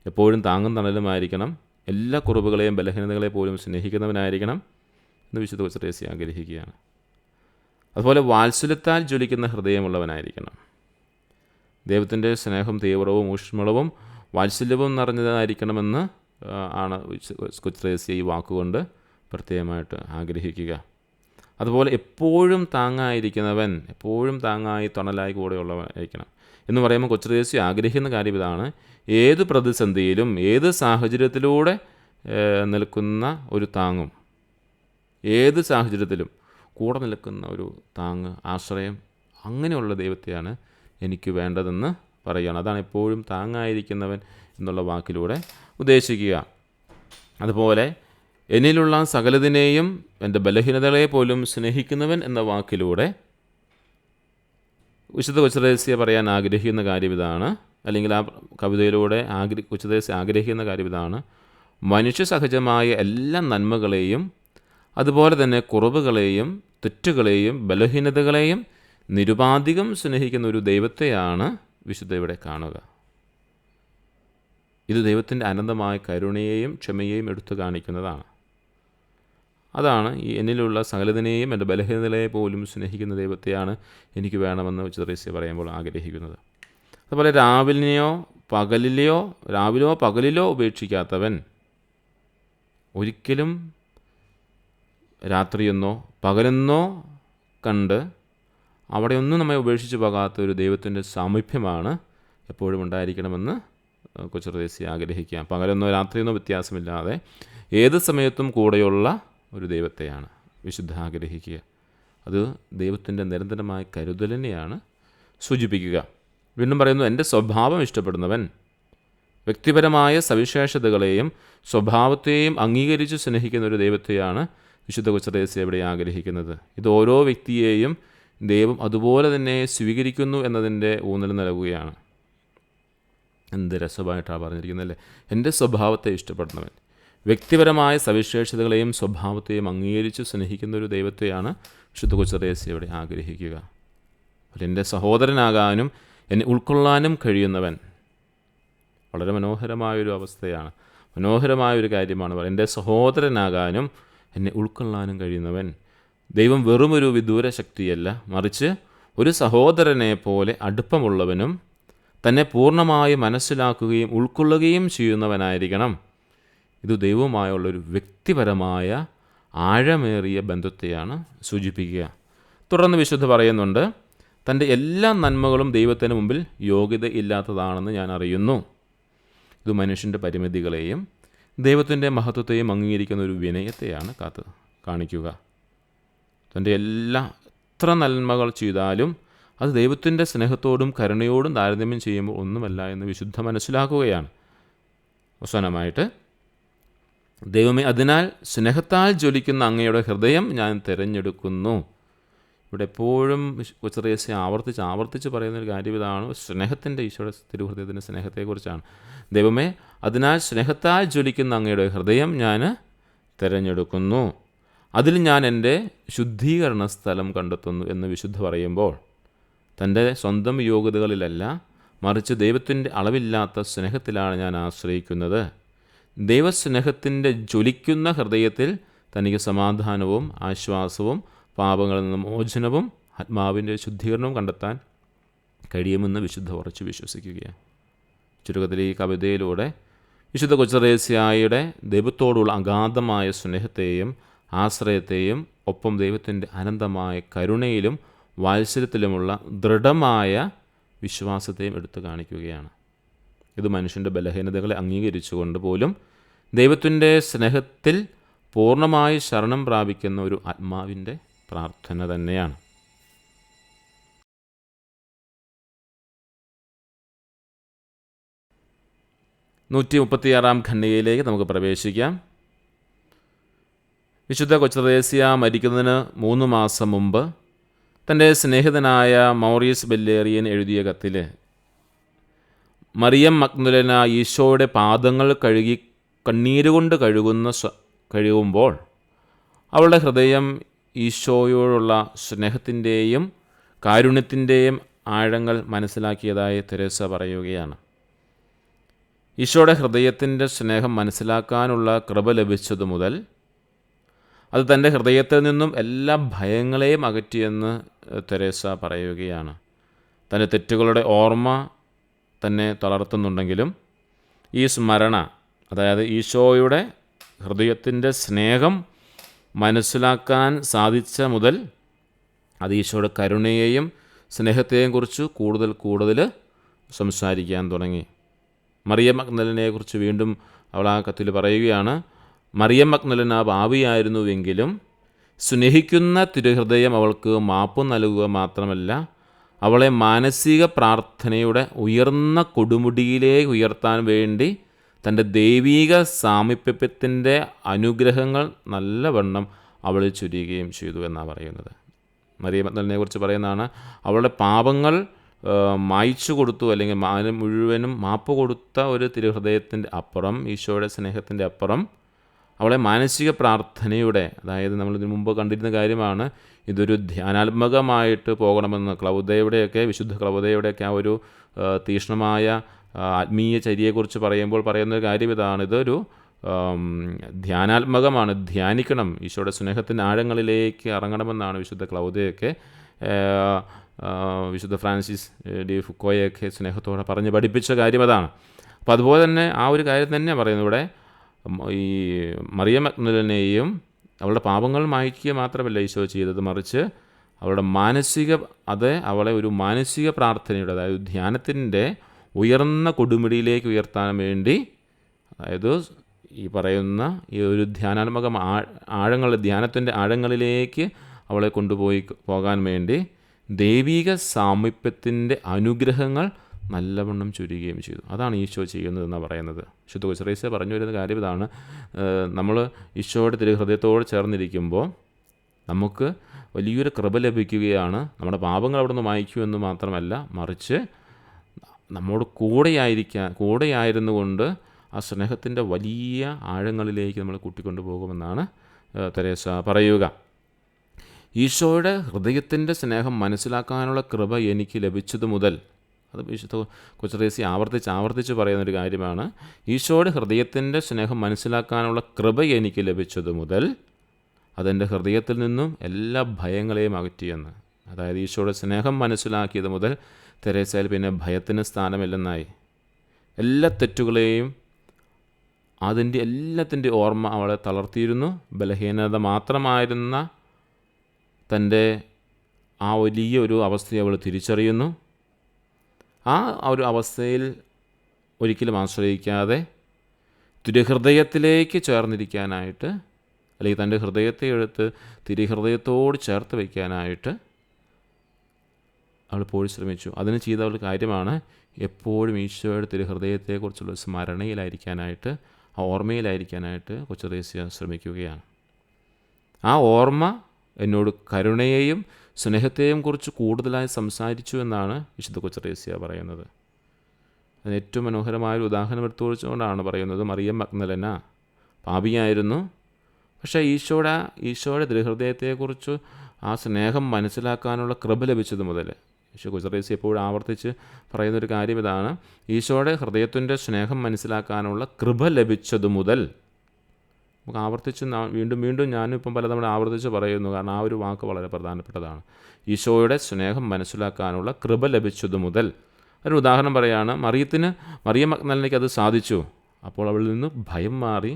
എപ്പോഴും താങ്ങും തണലുമായിരിക്കണം, എല്ലാ കുറവുകളെയും ബലഹീനതകളെ പോലും സ്നേഹിക്കുന്നവനായിരിക്കണം എന്ന് വിശുദ്ധ കൊച്ചുത്രേസ്യ ആഗ്രഹിക്കുകയാണ്. അതുപോലെ വാത്സല്യത്താൽ ജ്വലിക്കുന്ന ഹൃദയമുള്ളവനായിരിക്കണം. ദൈവത്തിൻ്റെ സ്നേഹം തീവ്രവും ഊഷ്മളവും വാത്സല്യവും നിറഞ്ഞതായിരിക്കണമെന്ന് ആണ് കൊച്ചുത്രേസ്യ ഈ വാക്കുകൊണ്ട് പ്രത്യേകമായിട്ട് ആഗ്രഹിക്കുക. അതുപോലെ എപ്പോഴും താങ്ങായിരിക്കുന്നവൻ, എപ്പോഴും താങ്ങായി തണലായി കൂടെയുള്ളവനായിരിക്കണം എന്ന് പറയുമ്പോൾ കൊച്ചുത്രേസ്യ ആഗ്രഹിക്കുന്ന കാര്യം ഇതാണ്. ഏത് പ്രതിസന്ധിയിലും ഏത് സാഹചര്യത്തിലൂടെ നിൽക്കുന്ന ഒരു താങ്ങും, ഏത് സാഹചര്യത്തിലും കൂടെ നിൽക്കുന്ന ഒരു താങ്ങ്, ആശ്രയം, അങ്ങനെയുള്ള ദൈവത്തെയാണ് എനിക്ക് വേണ്ടതെന്ന് പറയുകയാണ്. അതാണ് എപ്പോഴും താങ്ങായിരിക്കുന്നവൻ എന്നുള്ള വാക്കിലൂടെ ഉദ്ദേശിക്കുക. അതുപോലെ എന്നിലുള്ള സകലതിനെയും എൻ്റെ ബലഹീനതകളെ പോലും സ്നേഹിക്കുന്നവൻ എന്ന വാക്കിലൂടെ വിശുദ്ധ കൊച്ചുത്രേസ്യ പറയാൻ ആഗ്രഹിക്കുന്ന കാര്യം ഇതാണ്, അല്ലെങ്കിൽ ആ കവിതയിലൂടെ കൊച്ചുത്രേസ്യ ആഗ്രഹിക്കുന്ന കാര്യം ഇതാണ്. മനുഷ്യ സഹജമായ എല്ലാ നന്മകളെയും അതുപോലെ തന്നെ കുറവുകളെയും തെറ്റുകളെയും ബലഹീനതകളെയും നിരുപാധികം സ്നേഹിക്കുന്ന ഒരു ദൈവത്തെയാണ് വിശുദ്ധ ഇവിടെ കാണുക. ഇത് ദൈവത്തിൻ്റെ അനന്തമായ കരുണയെയും ക്ഷമയെയും എടുത്തു കാണിക്കുന്നതാണ്. അതാണ് ഈ എന്നിലുള്ള സകലതിനെയും എൻ്റെ ബലഹീനതകളെ പോലും സ്നേഹിക്കുന്ന ദൈവത്തെയാണ് എനിക്ക് വേണമെന്ന് കൊച്ചുത്രേസ്യ പറയുമ്പോൾ ആഗ്രഹിക്കുന്നത്. അതുപോലെ രാവിലോ പകലിലോ ഉപേക്ഷിക്കാത്തവൻ, ഒരിക്കലും രാത്രിയെന്നോ പകലെന്നോ കണ്ട് അവിടെയൊന്നും നമ്മെ ഉപേക്ഷിച്ച് പോകാത്ത ഒരു ദൈവത്തിൻ്റെ സാമീപ്യമാണ് എപ്പോഴും ഉണ്ടായിരിക്കണമെന്ന് കൊച്ചുത്രേസ്യ ആഗ്രഹിക്കുക. പകലെന്നോ രാത്രിയെന്നോ വ്യത്യാസമില്ലാതെ ഏത് സമയത്തും കൂടെയുള്ള ഒരു ദൈവത്തെയാണ് വിശുദ്ധ ആഗ്രഹിക്കുക. അത് ദൈവത്തിൻ്റെ നിരന്തരമായ കരുതലിനെയാണ് സൂചിപ്പിക്കുക. വീണ്ടും പറയുന്നു, എൻ്റെ സ്വഭാവം ഇഷ്ടപ്പെടുന്നവൻ വ്യക്തിപരമായ സവിശേഷതകളെയും സ്വഭാവത്തെയും അംഗീകരിച്ച് സ്നേഹിക്കുന്ന ഒരു ദൈവത്തെയാണ് വിശുദ്ധ കൊച്ചുത്രേസ്യ ഇവിടെ ആഗ്രഹിക്കുന്നത്. ഇത് ഓരോ വ്യക്തിയെയും ദൈവം അതുപോലെ തന്നെ സ്വീകരിക്കുന്നു എന്നതിൻ്റെ ഊന്നൽ നൽകുകയാണ്. എന്ത് രസമായിട്ടാണ് പറഞ്ഞിരിക്കുന്നത് അല്ലേ? എൻ്റെ സ്വഭാവത്തെ ഇഷ്ടപ്പെടുന്നവൻ വ്യക്തിപരമായ സവിശേഷതകളെയും സ്വഭാവത്തെയും അംഗീകരിച്ച് സ്നേഹിക്കുന്ന ഒരു ദൈവത്തെയാണ് വിശുദ്ധ കൊച്ചുത്രേസ്യ ഇവിടെ ആഗ്രഹിക്കുക. എൻ്റെ സഹോദരനാകാനും എന്നെ ഉൾക്കൊള്ളാനും കഴിയുന്നവൻ, വളരെ മനോഹരമായൊരു അവസ്ഥയാണ്, മനോഹരമായൊരു കാര്യമാണ്. എൻ്റെ സഹോദരനാകാനും എന്നെ ഉൾക്കൊള്ളാനും കഴിയുന്നവൻ. ദൈവം വെറുമൊരു വിദൂര ശക്തിയല്ല, മറിച്ച് ഒരു സഹോദരനെ പോലെ അടുപ്പമുള്ളവനും തന്നെ പൂർണ്ണമായി മനസ്സിലാക്കുകയും ഉൾക്കൊള്ളുകയും ചെയ്യുന്നവനായിരിക്കണം. ഇത് ദൈവവുമായുള്ളൊരു വ്യക്തിപരമായ ആഴമേറിയ ബന്ധത്തെയാണ് സൂചിപ്പിക്കുക. തുടർന്ന് വിശുദ്ധ പറയുന്നുണ്ട്, തൻ്റെ എല്ലാ നന്മകളും ദൈവത്തിന് മുമ്പിൽ യോഗ്യത ഇല്ലാത്തതാണെന്ന് ഞാൻ അറിയുന്നു. ഇത് മനുഷ്യൻ്റെ പരിമിതികളെയും ദൈവത്തിൻ്റെ മഹത്വത്തെയും അംഗീകരിക്കുന്ന ഒരു വിനയത്തെയാണ് കാണിക്കുക. തൻ്റെ എത്ര നന്മകൾ ചെയ്താലും അത് ദൈവത്തിൻ്റെ സ്നേഹത്തോടും കരുണയോടും താരതമ്യം ചെയ്യുമ്പോൾ ഒന്നുമല്ല എന്ന് വിശുദ്ധ മനസ്സിലാക്കുകയാണ്. അവസാനമായിട്ട്, ദൈവമേ, അതിനാൽ സ്നേഹത്താൽ ജ്വലിക്കുന്ന അങ്ങയുടെ ഹൃദയം ഞാൻ തിരഞ്ഞെടുക്കുന്നു. ഇവിടെ എപ്പോഴും കൊച്ചറേസ്യ ആവർത്തിച്ച് പറയുന്നൊരു കാര്യം ഇതാണ്, സ്നേഹത്തിൻ്റെ, ഈശോയുടെ തിരുഹൃദയത്തിൻ്റെ സ്നേഹത്തെക്കുറിച്ചാണ്. ദൈവമേ, അതിനാൽ സ്നേഹത്താൽ ജ്വലിക്കുന്ന അങ്ങയുടെ ഹൃദയം ഞാൻ തിരഞ്ഞെടുക്കുന്നു, അതിൽ ഞാൻ എൻ്റെ ശുദ്ധീകരണ സ്ഥലം കണ്ടെത്തുന്നു എന്ന് വിശുദ്ധ പറയുമ്പോൾ തൻ്റെ സ്വന്തം യോഗ്യതകളിലല്ല, മറിച്ച് ദൈവത്തിൻ്റെ അളവില്ലാത്ത സ്നേഹത്തിലാണ് ഞാൻ ആശ്രയിക്കുന്നത്. ദൈവസ്നേഹത്തിൻ്റെ ജ്വലിക്കുന്ന ഹൃദയത്തിൽ തനിക്ക് സമാധാനവും ആശ്വാസവും പാപങ്ങളിൽ നിന്ന് മോചനവും ആത്മാവിൻ്റെ ശുദ്ധീകരണവും കണ്ടെത്താൻ കഴിയുമെന്ന് വിശുദ്ധ ഉറച്ചു വിശ്വസിക്കുകയാണ്. ചുരുക്കത്തിൽ ഈ കവിതയിലൂടെ വിശുദ്ധ കൊച്ചറേസ്യായുടെ ദൈവത്തോടുള്ള അഗാധമായ സ്നേഹത്തെയും ആശ്രയത്തെയും ഒപ്പം ദൈവത്തിൻ്റെ അനന്തമായ കരുണയിലും വാത്സല്യത്തിലുമുള്ള ദൃഢമായ വിശ്വാസത്തെയും എടുത്തു കാണിക്കുകയാണ്. ഇത് മനുഷ്യൻ്റെ ബലഹീനതകളെ അംഗീകരിച്ചുകൊണ്ട് പോലും ദൈവത്തിൻ്റെ സ്നേഹത്തിൽ പൂർണ്ണമായി ശരണം പ്രാപിക്കുന്ന ഒരു ആത്മാവിൻ്റെ പ്രാർത്ഥന തന്നെയാണ്. നൂറ്റി 36 ഖണ്ഡികയിലേക്ക് നമുക്ക് പ്രവേശിക്കാം. വിശുദ്ധ കൊച്ചറേസ്യ മരിക്കുന്നതിന് 3 മാസം മുമ്പ് തൻ്റെ സ്നേഹിതനായ മൗറീസ് ബെല്ലേറിയൻ എഴുതിയ കത്തിൽ മറിയം മഗ്ദലേന ഈശോയുടെ പാദങ്ങൾ കഴുകി കണ്ണീരുകൊണ്ട് കഴുകുമ്പോൾ അവളുടെ ഹൃദയം ഈശോയോടുള്ള സ്നേഹത്തിൻ്റെയും കാരുണ്യത്തിൻ്റെയും ആഴങ്ങൾ മനസ്സിലാക്കിയതായി തെരേസ പറയുകയാണ്. ഈശോയുടെ ഹൃദയത്തിൻ്റെ സ്നേഹം മനസ്സിലാക്കാനുള്ള കൃപ ലഭിച്ചതു മുതൽ അത് തൻ്റെ ഹൃദയത്തിൽ നിന്നും എല്ലാ ഭയങ്ങളെയും അകറ്റിയെന്ന് തെരേസ പറയുകയാണ്. തൻ്റെ തെറ്റുകളുടെ ഓർമ്മ തന്നെ തളർത്തുന്നുണ്ടെങ്കിലും ഈ സ്മരണ, അതായത് ഈശോയുടെ ഹൃദയത്തിൻ്റെ സ്നേഹം മനസ്സിലാക്കാൻ സാധിച്ച മുതൽ അത് ഈശോയുടെ കരുണയെയും സ്നേഹത്തെയും കുറിച്ച് കൂടുതൽ സംസാരിക്കാൻ തുടങ്ങി. മറിയം മഗ്ദലേനയെക്കുറിച്ച് വീണ്ടും അവൾ ആ കത്തിൽ പറയുകയാണ്, മറിയം മഗ്ദലേന പാപിയായിരുന്നുവെങ്കിലും സ്നേഹിക്കുന്ന തിരുഹൃദയം അവൾക്ക് മാപ്പ് നൽകുക മാത്രമല്ല, അവളെ മാനസിക പ്രാർത്ഥനയുടെ ഉയർന്ന കൊടുമുടിയിലേക്ക് ഉയർത്താൻ വേണ്ടി തൻ്റെ ദൈവീക സാമീപ്യത്തിൻ്റെ അനുഗ്രഹങ്ങൾ നല്ലവണ്ണം അവളിൽ ചൊരിയുകയും ചെയ്തു എന്നാണ് പറയുന്നത്. മറിയം മഗ്ദലേനയെക്കുറിച്ച് പറയുന്നതാണ്, അവളുടെ പാപങ്ങൾ മായ്ച്ചു കൊടുത്തു, അല്ലെങ്കിൽ മുഴുവനും മാപ്പ് കൊടുത്ത ഒരു തിരുഹൃദയത്തിൻ്റെ അപ്പുറം, ഈശോയുടെ സ്നേഹത്തിൻ്റെ അപ്പുറം അവളെ മാനസിക പ്രാർത്ഥനയുടെ, അതായത് നമ്മളിതിനു മുമ്പ് കണ്ടിരുന്ന കാര്യമാണ്, ഇതൊരു ധ്യാനാത്മകമായിട്ട് പോകണമെന്ന് വിശുദ്ധ ക്ലൗദയുടെയൊക്കെ ആ ഒരു തീക്ഷ്ണമായ ആത്മീയ ചര്യയെക്കുറിച്ച് പറയുന്നൊരു കാര്യം ഇതാണ്. ഇതൊരു ധ്യാനാത്മകമാണ്, ധ്യാനിക്കണം, ഈശോയുടെ സ്നേഹത്തിൻ്റെ ആഴങ്ങളിലേക്ക് ഇറങ്ങണമെന്നാണ് വിശുദ്ധ ക്ലൗദയൊക്കെ വിശുദ്ധ ഫ്രാൻസിസ് ഡി ഫുക്കോയൊക്കെ സ്നേഹത്തോടെ പറഞ്ഞ് പഠിപ്പിച്ച കാര്യം അതാണ്. അപ്പോൾ അതുപോലെ തന്നെ ആ ഒരു കാര്യം തന്നെ പറയുന്നത് ഇവിടെ, ഈ മറിയം മഗ്ദലേനയെയും അവളുടെ പാപങ്ങൾ മായ്ക്കുക മാത്രമല്ല ഈശോ ചെയ്തത്, മറിച്ച് അവളുടെ അവളെ ഒരു മാനസിക പ്രാർത്ഥനയുടെ, അതായത് ധ്യാനത്തിൻ്റെ ഉയർന്ന കൊടുമുടിയിലേക്ക് ഉയർത്താൻ വേണ്ടി, അതായത് ഈ പറയുന്ന ഈ ഒരു ധ്യാനാത്മക ധ്യാനത്തിൻ്റെ ആഴങ്ങളിലേക്ക് അവളെ പോകാൻ വേണ്ടി ദൈവിക സാമീപ്യത്തിൻ്റെ അനുഗ്രഹങ്ങൾ നല്ലവണ്ണം ചുരുക്കുകയും ചെയ്തു. അതാണ് ഈശോ ചെയ്യുന്നതെന്നാണ് പറയുന്നത്. വിശുദ്ധ കൊച്ചറേസ്യ പറഞ്ഞു വരുന്ന കാര്യം ഇതാണ്, നമ്മൾ ഈശോയുടെ തിരുഹൃദയത്തോട് ചേർന്നിരിക്കുമ്പോൾ നമുക്ക് വലിയൊരു കൃപ ലഭിക്കുകയാണ്. നമ്മുടെ പാപങ്ങൾ അവിടെ നിന്ന് മായ്ക്കുമെന്ന് മാത്രമല്ല, മറിച്ച് നമ്മോട് കൂടെയായിരുന്നു കൊണ്ട് ആ സ്നേഹത്തിൻ്റെ വലിയ ആഴങ്ങളിലേക്ക് നമ്മൾ കൂട്ടിക്കൊണ്ടു പോകുമെന്നാണ് തെരേസ പറയുക. ഈശോയുടെ ഹൃദയത്തിൻ്റെ സ്നേഹം മനസ്സിലാക്കാനുള്ള കൃപ എനിക്ക് ലഭിച്ചതു മുതൽ, അത് വിശുദ്ധ കൊച്ചറേസ്യ ആവർത്തിച്ച് പറയുന്നൊരു കാര്യമാണ്, ഈശോയുടെ ഹൃദയത്തിൻ്റെ സ്നേഹം മനസ്സിലാക്കാനുള്ള കൃപ എനിക്ക് ലഭിച്ചതു മുതൽ അതെൻ്റെ ഹൃദയത്തിൽ നിന്നും എല്ലാ ഭയങ്ങളെയും അകറ്റിയെന്ന്. അതായത് ഈശോയുടെ സ്നേഹം മനസ്സിലാക്കിയത് മുതൽ തെരേസയിൽ പിന്നെ ഭയത്തിന് സ്ഥാനമില്ലെന്നായി. എല്ലാ തെറ്റുകളെയും എല്ലാത്തിൻ്റെ ഓർമ്മ അവളെ തളർത്തിയിരുന്നു. ബലഹീനത മാത്രമായിരുന്ന തൻ്റെ ആ വലിയ ഒരു അവസ്ഥയെ അവൾ തിരിച്ചറിയുന്നു. ആ ഒരു അവസ്ഥയിൽ ഒരിക്കലും ആശ്രയിക്കാതെ തിരുഹൃദയത്തിലേക്ക് ചേർന്നിരിക്കാനായിട്ട്, അല്ലെങ്കിൽ തൻ്റെ ഹൃദയത്തെ എടുത്ത് തിരുഹൃദയത്തോട് ചേർത്ത് വയ്ക്കാനായിട്ട് അവൾ എപ്പോഴും ശ്രമിച്ചു. അതിന് ചെയ്ത ഒരു കാര്യമാണ് എപ്പോഴും ഈശോയുടെ തിരുഹൃദയത്തെക്കുറിച്ചുള്ള സ്മരണയിലായിരിക്കാനായിട്ട്, ആ ഓർമ്മയിലായിരിക്കാനായിട്ട് കൊച്ചറേസ്യ ശ്രമിക്കുകയാണ്. ആ ഓർമ്മ എന്നോട് കരുണയെയും സ്നേഹത്തെയും കുറിച്ച് കൂടുതലായി സംസാരിച്ചു എന്നാണ് വിശുദ്ധ കൊച്ചറേസ്യ പറയുന്നത്. അതിന് ഏറ്റവും മനോഹരമായൊരു ഉദാഹരണം എടുത്തു വെച്ചുകൊണ്ടാണ് പറയുന്നത്. മറിയം മഗ്ദലന പാപിയായിരുന്നു, പക്ഷേ ഈശോയുടെ ദൃഹൃദയത്തെക്കുറിച്ച് ആ സ്നേഹം മനസ്സിലാക്കാനുള്ള കൃപ ലഭിച്ചത് മുതൽ, ഈശോ കൊച്ചറേസ്യ എപ്പോഴും ആവർത്തിച്ച് പറയുന്നൊരു കാര്യം ഇതാണ്, ഈശോയുടെ ഹൃദയത്തിൻ്റെ സ്നേഹം മനസ്സിലാക്കാനുള്ള കൃപ ലഭിച്ചത് മുതൽ, നമുക്ക് ആവർത്തിച്ച് വീണ്ടും വീണ്ടും ഞാനും ഇപ്പം പലതവണ ആവർത്തിച്ച് പറയുന്നു, കാരണം ആ ഒരു വാക്ക് വളരെ പ്രധാനപ്പെട്ടതാണ്. ഈശോയുടെ സ്നേഹം മനസ്സിലാക്കാനുള്ള കൃപ ലഭിച്ചത് മുതൽ. ഒരു ഉദാഹരണം പറയുകയാണ്, മറിയം മഗ്ദലനയ്ക്ക് അത് സാധിച്ചു. അപ്പോൾ അവളിൽ നിന്ന് ഭയം മാറി.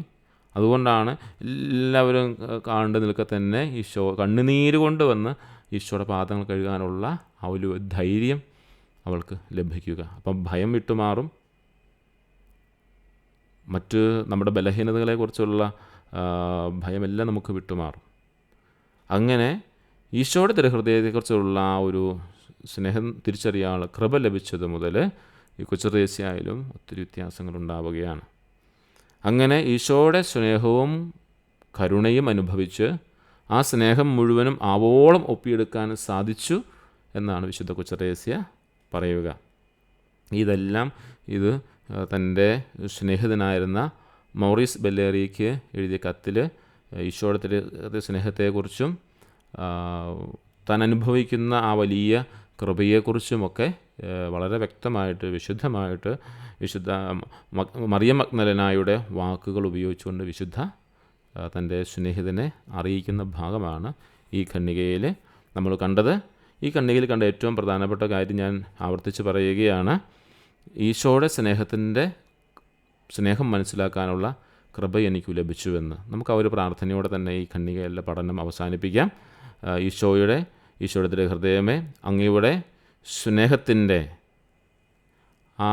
അതുകൊണ്ടാണ് എല്ലാവരും കണ്ടു നിൽക്കെ തന്നെ ഈശോ കണ്ണുനീര് കൊണ്ട് വന്ന് ഈശോയുടെ പാദങ്ങൾ കഴുകാനുള്ള ആ ഒരു ധൈര്യം അവൾക്ക് ലഭിക്കുക. അപ്പം ഭയം വിട്ടുമാറും. മറ്റ് നമ്മുടെ ബലഹീനതകളെക്കുറിച്ചുള്ള ഭയമെല്ലാം നമുക്ക് വിട്ടുമാറും. അങ്ങനെ ഈശോയുടെ ദൃഹൃദയത്തെക്കുറിച്ചുള്ള ആ ഒരു സ്നേഹം തിരിച്ചറിയാനുള്ള കൃപ ലഭിച്ചത് മുതൽ ഈ കൊച്ചറേസ്യയിലും ഒത്തിരി വ്യത്യാസങ്ങളുണ്ടാവുകയാണ്. അങ്ങനെ ഈശോയുടെ സ്നേഹവും കരുണയും അനുഭവിച്ച് ആ സ്നേഹം മുഴുവനും ആവോളം ഒപ്പിയെടുക്കാൻ സാധിച്ചു എന്നാണ് വിശുദ്ധ കൊച്ചറേസ്യ പറയുക. ഇതെല്ലാം ഇത് തൻ്റെ സ്നേഹിതനായിരുന്ന മൗറീസ് ബെല്ലേറിയയ്ക്ക് എഴുതിയ കത്തിൽ ഈശോയുടെ സ്നേഹത്തെക്കുറിച്ചും താൻ അനുഭവിക്കുന്ന ആ വലിയ കൃപയെക്കുറിച്ചുമൊക്കെ വളരെ വ്യക്തമായിട്ട് വിശുദ്ധമായിട്ട് മറിയം മഗ്ദലനായുടെ വാക്കുകൾ ഉപയോഗിച്ചുകൊണ്ട് വിശുദ്ധ തൻ്റെ സ്നേഹിതനെ അറിയിക്കുന്ന ഭാഗമാണ് ഈ ഖണ്ഡികയിൽ നമ്മൾ കണ്ടത്. ഈ ഖണ്ഡികയിൽ കണ്ട ഏറ്റവും പ്രധാനപ്പെട്ട കാര്യം ഞാൻ ആവർത്തിച്ച് പറയുകയാണ്, ഈശോയുടെ സ്നേഹം മനസ്സിലാക്കാനുള്ള കൃപ എനിക്ക് ലഭിച്ചുവെന്ന്. നമുക്ക് ആ ഒരു പ്രാർത്ഥനയോടെ തന്നെ ഈ ഖണ്ഡികയിലെ പഠനം അവസാനിപ്പിക്കാം. ഈശോയുടെ ഹൃദയമേ, അങ്ങയുടെ സ്നേഹത്തിൻ്റെ ആ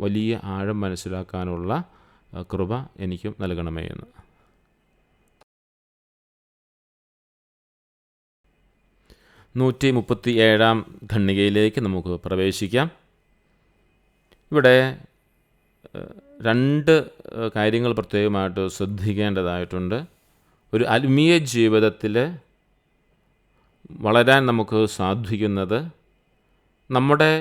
വലിയ ആഴം മനസ്സിലാക്കാനുള്ള കൃപ എനിക്കും നൽകണമേ എന്ന്. 137 ഖണ്ഡികയിലേക്ക് നമുക്ക് പ്രവേശിക്കാം. ഇവിടെ 2 കാര്യങ്ങൾ പ്രത്യേകമായിട്ട് ശ്രദ്ധിക്കേണ്ടതായിട്ടുണ്ട്. ഒരു ആത്മീയ ജീവിതത്തിൽ വളരാൻ നമുക്ക് സാധിക്കുന്നത് നമ്മുടെ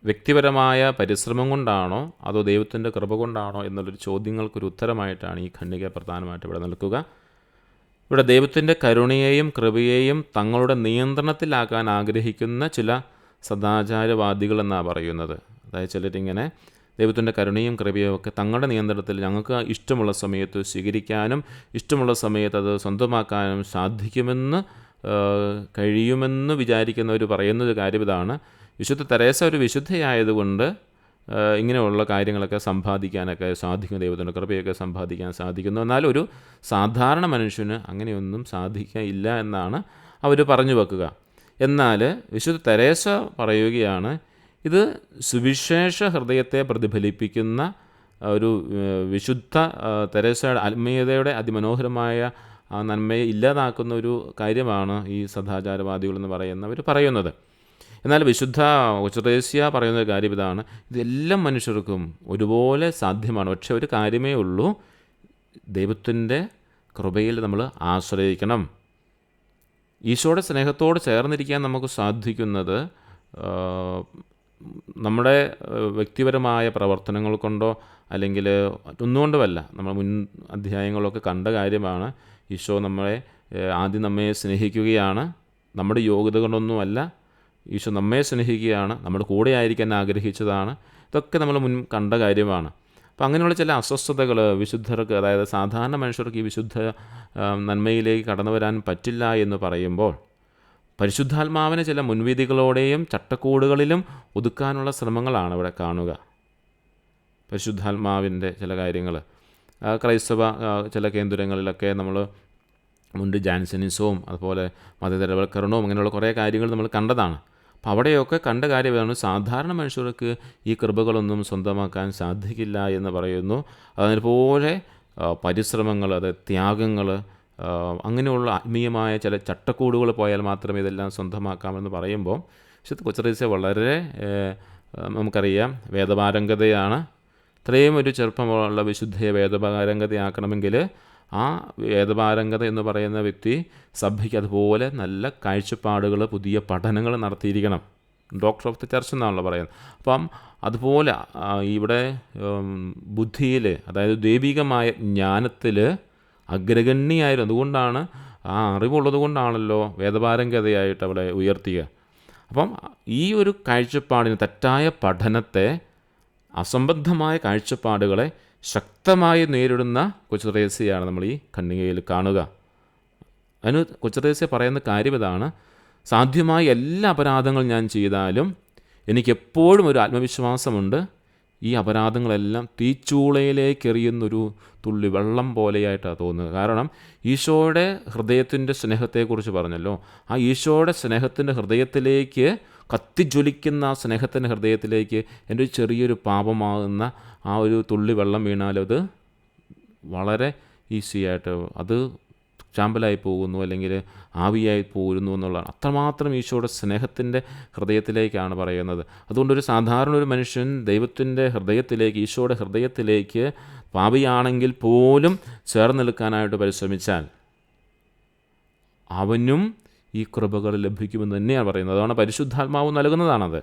വ്യക്തിപരമായ പരിശ്രമം കൊണ്ടാണോ അതോ ദൈവത്തിൻ്റെ കൃപ കൊണ്ടാണോ എന്നുള്ളൊരു ചോദ്യങ്ങൾക്കൊരു ഉത്തരമായിട്ടാണ് ഈ ഖണ്ഡിക പ്രധാനമായിട്ട് ഇവിടെ നിൽക്കുക. ഇവിടെ ദൈവത്തിൻ്റെ കരുണയെയും കൃപയെയും തങ്ങളുടെ നിയന്ത്രണത്തിലാക്കാൻ ആഗ്രഹിക്കുന്ന ചില സദാചാരവാദികളെന്നാണ് പറയുന്നത്. അതായത് ചിലരിങ്ങനെ ദൈവത്തിൻ്റെ കരുണയും കൃപയും ഒക്കെ തങ്ങളുടെ നിയന്ത്രണത്തിൽ ഞങ്ങൾക്ക് ഇഷ്ടമുള്ള സമയത്ത് സ്വീകരിക്കാനും ഇഷ്ടമുള്ള സമയത്ത് അത് സ്വന്തമാക്കാനും കഴിയുമെന്ന് വിചാരിക്കുന്നവർ പറയുന്നൊരു കാര്യം ഇതാണ്, വിശുദ്ധ തെരേസ ഒരു വിശുദ്ധയായതുകൊണ്ട് ഇങ്ങനെയുള്ള കാര്യങ്ങളൊക്കെ സമ്പാദിക്കാനൊക്കെ സാധിക്കും, ദൈവത്തിൻ്റെ കൃപയൊക്കെ സമ്പാദിക്കാൻ സാധിക്കുന്നു. എന്നാൽ ഒരു സാധാരണ മനുഷ്യന് അങ്ങനെയൊന്നും സാധിക്കില്ല എന്നാണ് അവർ പറഞ്ഞു വെക്കുക. എന്നാൽ വിശുദ്ധ തെരേസ പറയുകയാണ്, ഇത് സുവിശേഷ ഹൃദയത്തെ പ്രതിഫലിപ്പിക്കുന്ന ഒരു വിശുദ്ധ തെരേസയുടെ ആത്മീയതയുടെ അതിമനോഹരമായ നന്മയെ ഇല്ലാതാക്കുന്ന ഒരു കാര്യമാണ് ഈ സദാചാരവാദികളെന്ന് പറയുന്നത്. എന്നാൽ വിശുദ്ധ കൊച്ചറേസ്യ പറയുന്ന കാര്യം ഇതാണ്, ഇതെല്ലാം മനുഷ്യർക്കും ഒരുപോലെ സാധ്യമാണ്. പക്ഷേ ഒരു കാര്യമേ ഉള്ളൂ, ദൈവത്തിൻ്റെ കൃപയിൽ നമ്മൾ ആശ്രയിക്കണം. ഈശോയുടെ സ്നേഹത്തോട് ചേർന്നിരിക്കാൻ നമുക്ക് സാധിക്കുന്നത് നമ്മുടെ വ്യക്തിപരമായ പ്രവർത്തനങ്ങൾ കൊണ്ടോ അല്ലെങ്കിൽ ഒന്നുകൊണ്ടുമല്ല. നമ്മൾ മുൻ അധ്യായങ്ങളൊക്കെ കണ്ട കാര്യമാണ്, ഈശോ ആദ്യം നമ്മെ സ്നേഹിക്കുകയാണ്, നമ്മുടെ യോഗ്യത കൊണ്ടൊന്നുമല്ല, ഈശോ നമ്മെ സ്നേഹിക്കുകയാണ്, നമ്മുടെ കൂടെ ആയിരിക്കാൻ ആഗ്രഹിച്ചതാണ്. ഇതൊക്കെ നമ്മൾ മുൻ കണ്ട കാര്യമാണ്. അപ്പോൾ അങ്ങനെയുള്ള ചില അസ്വസ്ഥതകൾ വിശുദ്ധർക്ക്, അതായത് സാധാരണ മനുഷ്യർക്ക് ഈ വിശുദ്ധ നന്മയിലേക്ക് കടന്നു വരാൻ പറ്റില്ല എന്ന് പറയുമ്പോൾ പരിശുദ്ധാത്മാവിനെ ചില മുൻവിധികളോടെയും ചട്ടക്കൂടുകളിലും ഒതുക്കാനുള്ള ശ്രമങ്ങളാണ് ഇവിടെ കാണുക. പരിശുദ്ധാത്മാവിൻ്റെ ചില കാര്യങ്ങൾ ക്രൈസ്തവ ചില കേന്ദ്രങ്ങളിലൊക്കെ നമ്മൾ മുൻപ് ജാൻസനിസവും അതുപോലെ മതനിരവൽക്കരണവും അങ്ങനെയുള്ള കുറേ കാര്യങ്ങൾ നമ്മൾ കണ്ടതാണ്. അപ്പോൾ അവിടെയൊക്കെ കണ്ട കാര്യമാണ്, സാധാരണ മനുഷ്യർക്ക് ഈ കൃപകളൊന്നും സ്വന്തമാക്കാൻ സാധിക്കില്ല എന്ന് പറയുന്നു. അതുപോലെ പരിശ്രമങ്ങൾ, ത്യാഗങ്ങൾ, അങ്ങനെയുള്ള ആത്മീയമായ ചില ചട്ടക്കൂടുകൾ പോയാൽ മാത്രമേ ഇതെല്ലാം സ്വന്തമാക്കാമെന്ന് പറയുമ്പോൾ വിശുദ്ധ കൊച്ചറേസ്യ വളരെ നമുക്കറിയാം വേദപാരംഗതയാണ്. ഇത്രയും ഒരു ചെറുപ്പമുള്ള വിശുദ്ധയെ വേദപാരംഗതയാക്കണമെങ്കിൽ ആ വേദപാരംഗത എന്ന് പറയുന്ന വ്യക്തി സഭയ്ക്ക് അതുപോലെ നല്ല കാഴ്ചപ്പാടുകൾ, പുതിയ പഠനങ്ങൾ നടത്തിയിരിക്കണം. ഡോക്ടർ ഓഫ് ദി ചർച്ച് എന്നാണല്ലോ പറയുന്നത്. അപ്പം അതുപോലെ ഇവിടെ ബുദ്ധിയിൽ, അതായത് ദൈവികമായ ജ്ഞാനത്തിൽ അഗ്രഗണ്യായിരുന്നു. അതുകൊണ്ടാണ് ആ അറിവുള്ളത് കൊണ്ടാണല്ലോ വേദപാരംഗതയായിട്ട് അവളെ ഉയർത്തിയ. അപ്പം ഈ ഒരു കാഴ്ചപ്പാടിന്, തെറ്റായ പഠനത്തെ, അസംബദ്ധമായ കാഴ്ചപ്പാടുകളെ ശക്തമായി നേരിടുന്ന കൊച്ചു ത്രേസ്യയാണ് നമ്മൾ ഈ ഖണ്ഡികയിൽ കാണുക. അതിന് കൊച്ചു ത്രേസ്യ പറയുന്ന കാര്യം ഇതാണ്: സാധ്യമായ എല്ലാ അപരാധങ്ങളും ഞാൻ ചെയ്താലും എനിക്കെപ്പോഴും ഒരു ആത്മവിശ്വാസമുണ്ട്, ഈ അപരാധങ്ങളെല്ലാം തീച്ചൂളയിലേക്ക് എറിയുന്നൊരു തുള്ളി വെള്ളം പോലെയായിട്ടാണ് തോന്നുന്നത്. കാരണം ഈശോയുടെ ഹൃദയത്തിൻ്റെ സ്നേഹത്തെക്കുറിച്ച് പറഞ്ഞല്ലോ. ആ ഈശോയുടെ സ്നേഹത്തിൻ്റെ ഹൃദയത്തിലേക്ക്, കത്തിജ്വലിക്കുന്ന ആ സ്നേഹത്തിൻ്റെ ഹൃദയത്തിലേക്ക് എൻ്റെ ഒരു ചെറിയൊരു പാപമാകുന്ന ആ ഒരു തുള്ളി വെള്ളം വീണാലത് വളരെ ഈസിയായിട്ട് അത് ചാമ്പലായി പോകുന്നു, അല്ലെങ്കിൽ ആവിയായി പോകുന്നു എന്നുള്ളതാണ്. അത്രമാത്രം ഈശോയുടെ സ്നേഹത്തിൻ്റെ ഹൃദയത്തിലേക്കാണ് പറയുന്നത്. അതുകൊണ്ടൊരു സാധാരണ ഒരു മനുഷ്യൻ ദൈവത്തിൻ്റെ ഹൃദയത്തിലേക്ക്, ഈശോയുടെ ഹൃദയത്തിലേക്ക് പാപിയാണെങ്കിൽ പോലും ചേർന്ന് നിൽക്കാനായിട്ട് പരിശ്രമിച്ചാൽ അവനും ഈ കൃപകൾ ലഭിക്കുമെന്ന് തന്നെയാണ് പറയുന്നത്. അതാണ് പരിശുദ്ധാത്മാവ് നൽകുന്നതാണത്.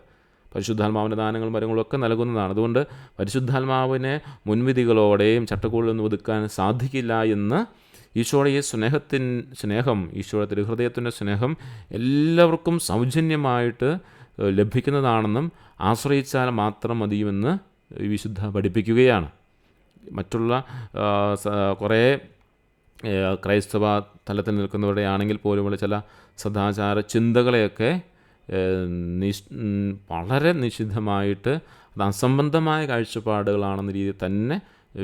പരിശുദ്ധാത്മാവിൻ്റെ ദാനങ്ങളും മരങ്ങളൊക്കെ നൽകുന്നതാണ്. അതുകൊണ്ട് പരിശുദ്ധാത്മാവിനെ മുൻവിധികളോടെയും ചട്ടക്കൂടിലൊന്നും ഒതുക്കാൻ സാധിക്കില്ല എന്ന് ഈശോയുടെ ഈ സ്നേഹം, ഈശോയുടെ തിരുഹൃദയത്തിൻ്റെ സ്നേഹം എല്ലാവർക്കും സൗജന്യമായിട്ട് ലഭിക്കുന്നതാണെന്നും ആശ്രയിച്ചാൽ മാത്രം മതിയുമെന്ന് വിശുദ്ധ പഠിപ്പിക്കുകയാണ്. മറ്റുള്ള കുറേ ക്രൈസ്തവ തലത്തിൽ നിൽക്കുന്നവരുടെ ആണെങ്കിൽ പോലുമുള്ള ചില സദാചാര ചിന്തകളെയൊക്കെ വളരെ നിഷിദ്ധമായിട്ട് അത് അസംബന്ധമായ കാഴ്ചപ്പാടുകളാണെന്ന രീതിയിൽ തന്നെ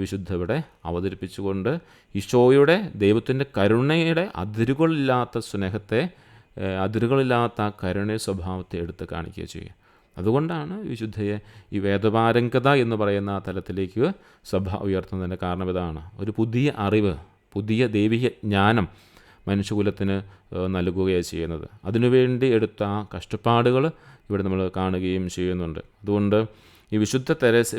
വിശുദ്ധ ഇവിടെ അവതരിപ്പിച്ചുകൊണ്ട് ഈശോയുടെ ദൈവത്തിൻ്റെ കരുണയുടെ അതിരുകളില്ലാത്ത സ്നേഹത്തെ, അതിരുകളില്ലാത്ത ആ കരുണ സ്വഭാവത്തെ എടുത്ത് കാണിക്കുക ചെയ്യുക. അതുകൊണ്ടാണ് വിശുദ്ധയെ ഈ വേദപാരംഗത എന്ന് പറയുന്ന ആ തലത്തിലേക്ക് സഭ ഉയർത്തുന്നതിൻ്റെ കാരണം ഇതാണ്. ഒരു പുതിയ അറിവ്, പുതിയ ദൈവിക ജ്ഞാനം മനുഷ്യകുലത്തിന് നൽകുകയാണ് ചെയ്യുന്നത്. അതിനുവേണ്ടി എടുത്ത ആ കഷ്ടപ്പാടുകൾ ഇവിടെ നമ്മൾ കാണുകയും ചെയ്യുന്നുണ്ട്. അതുകൊണ്ട് ഈ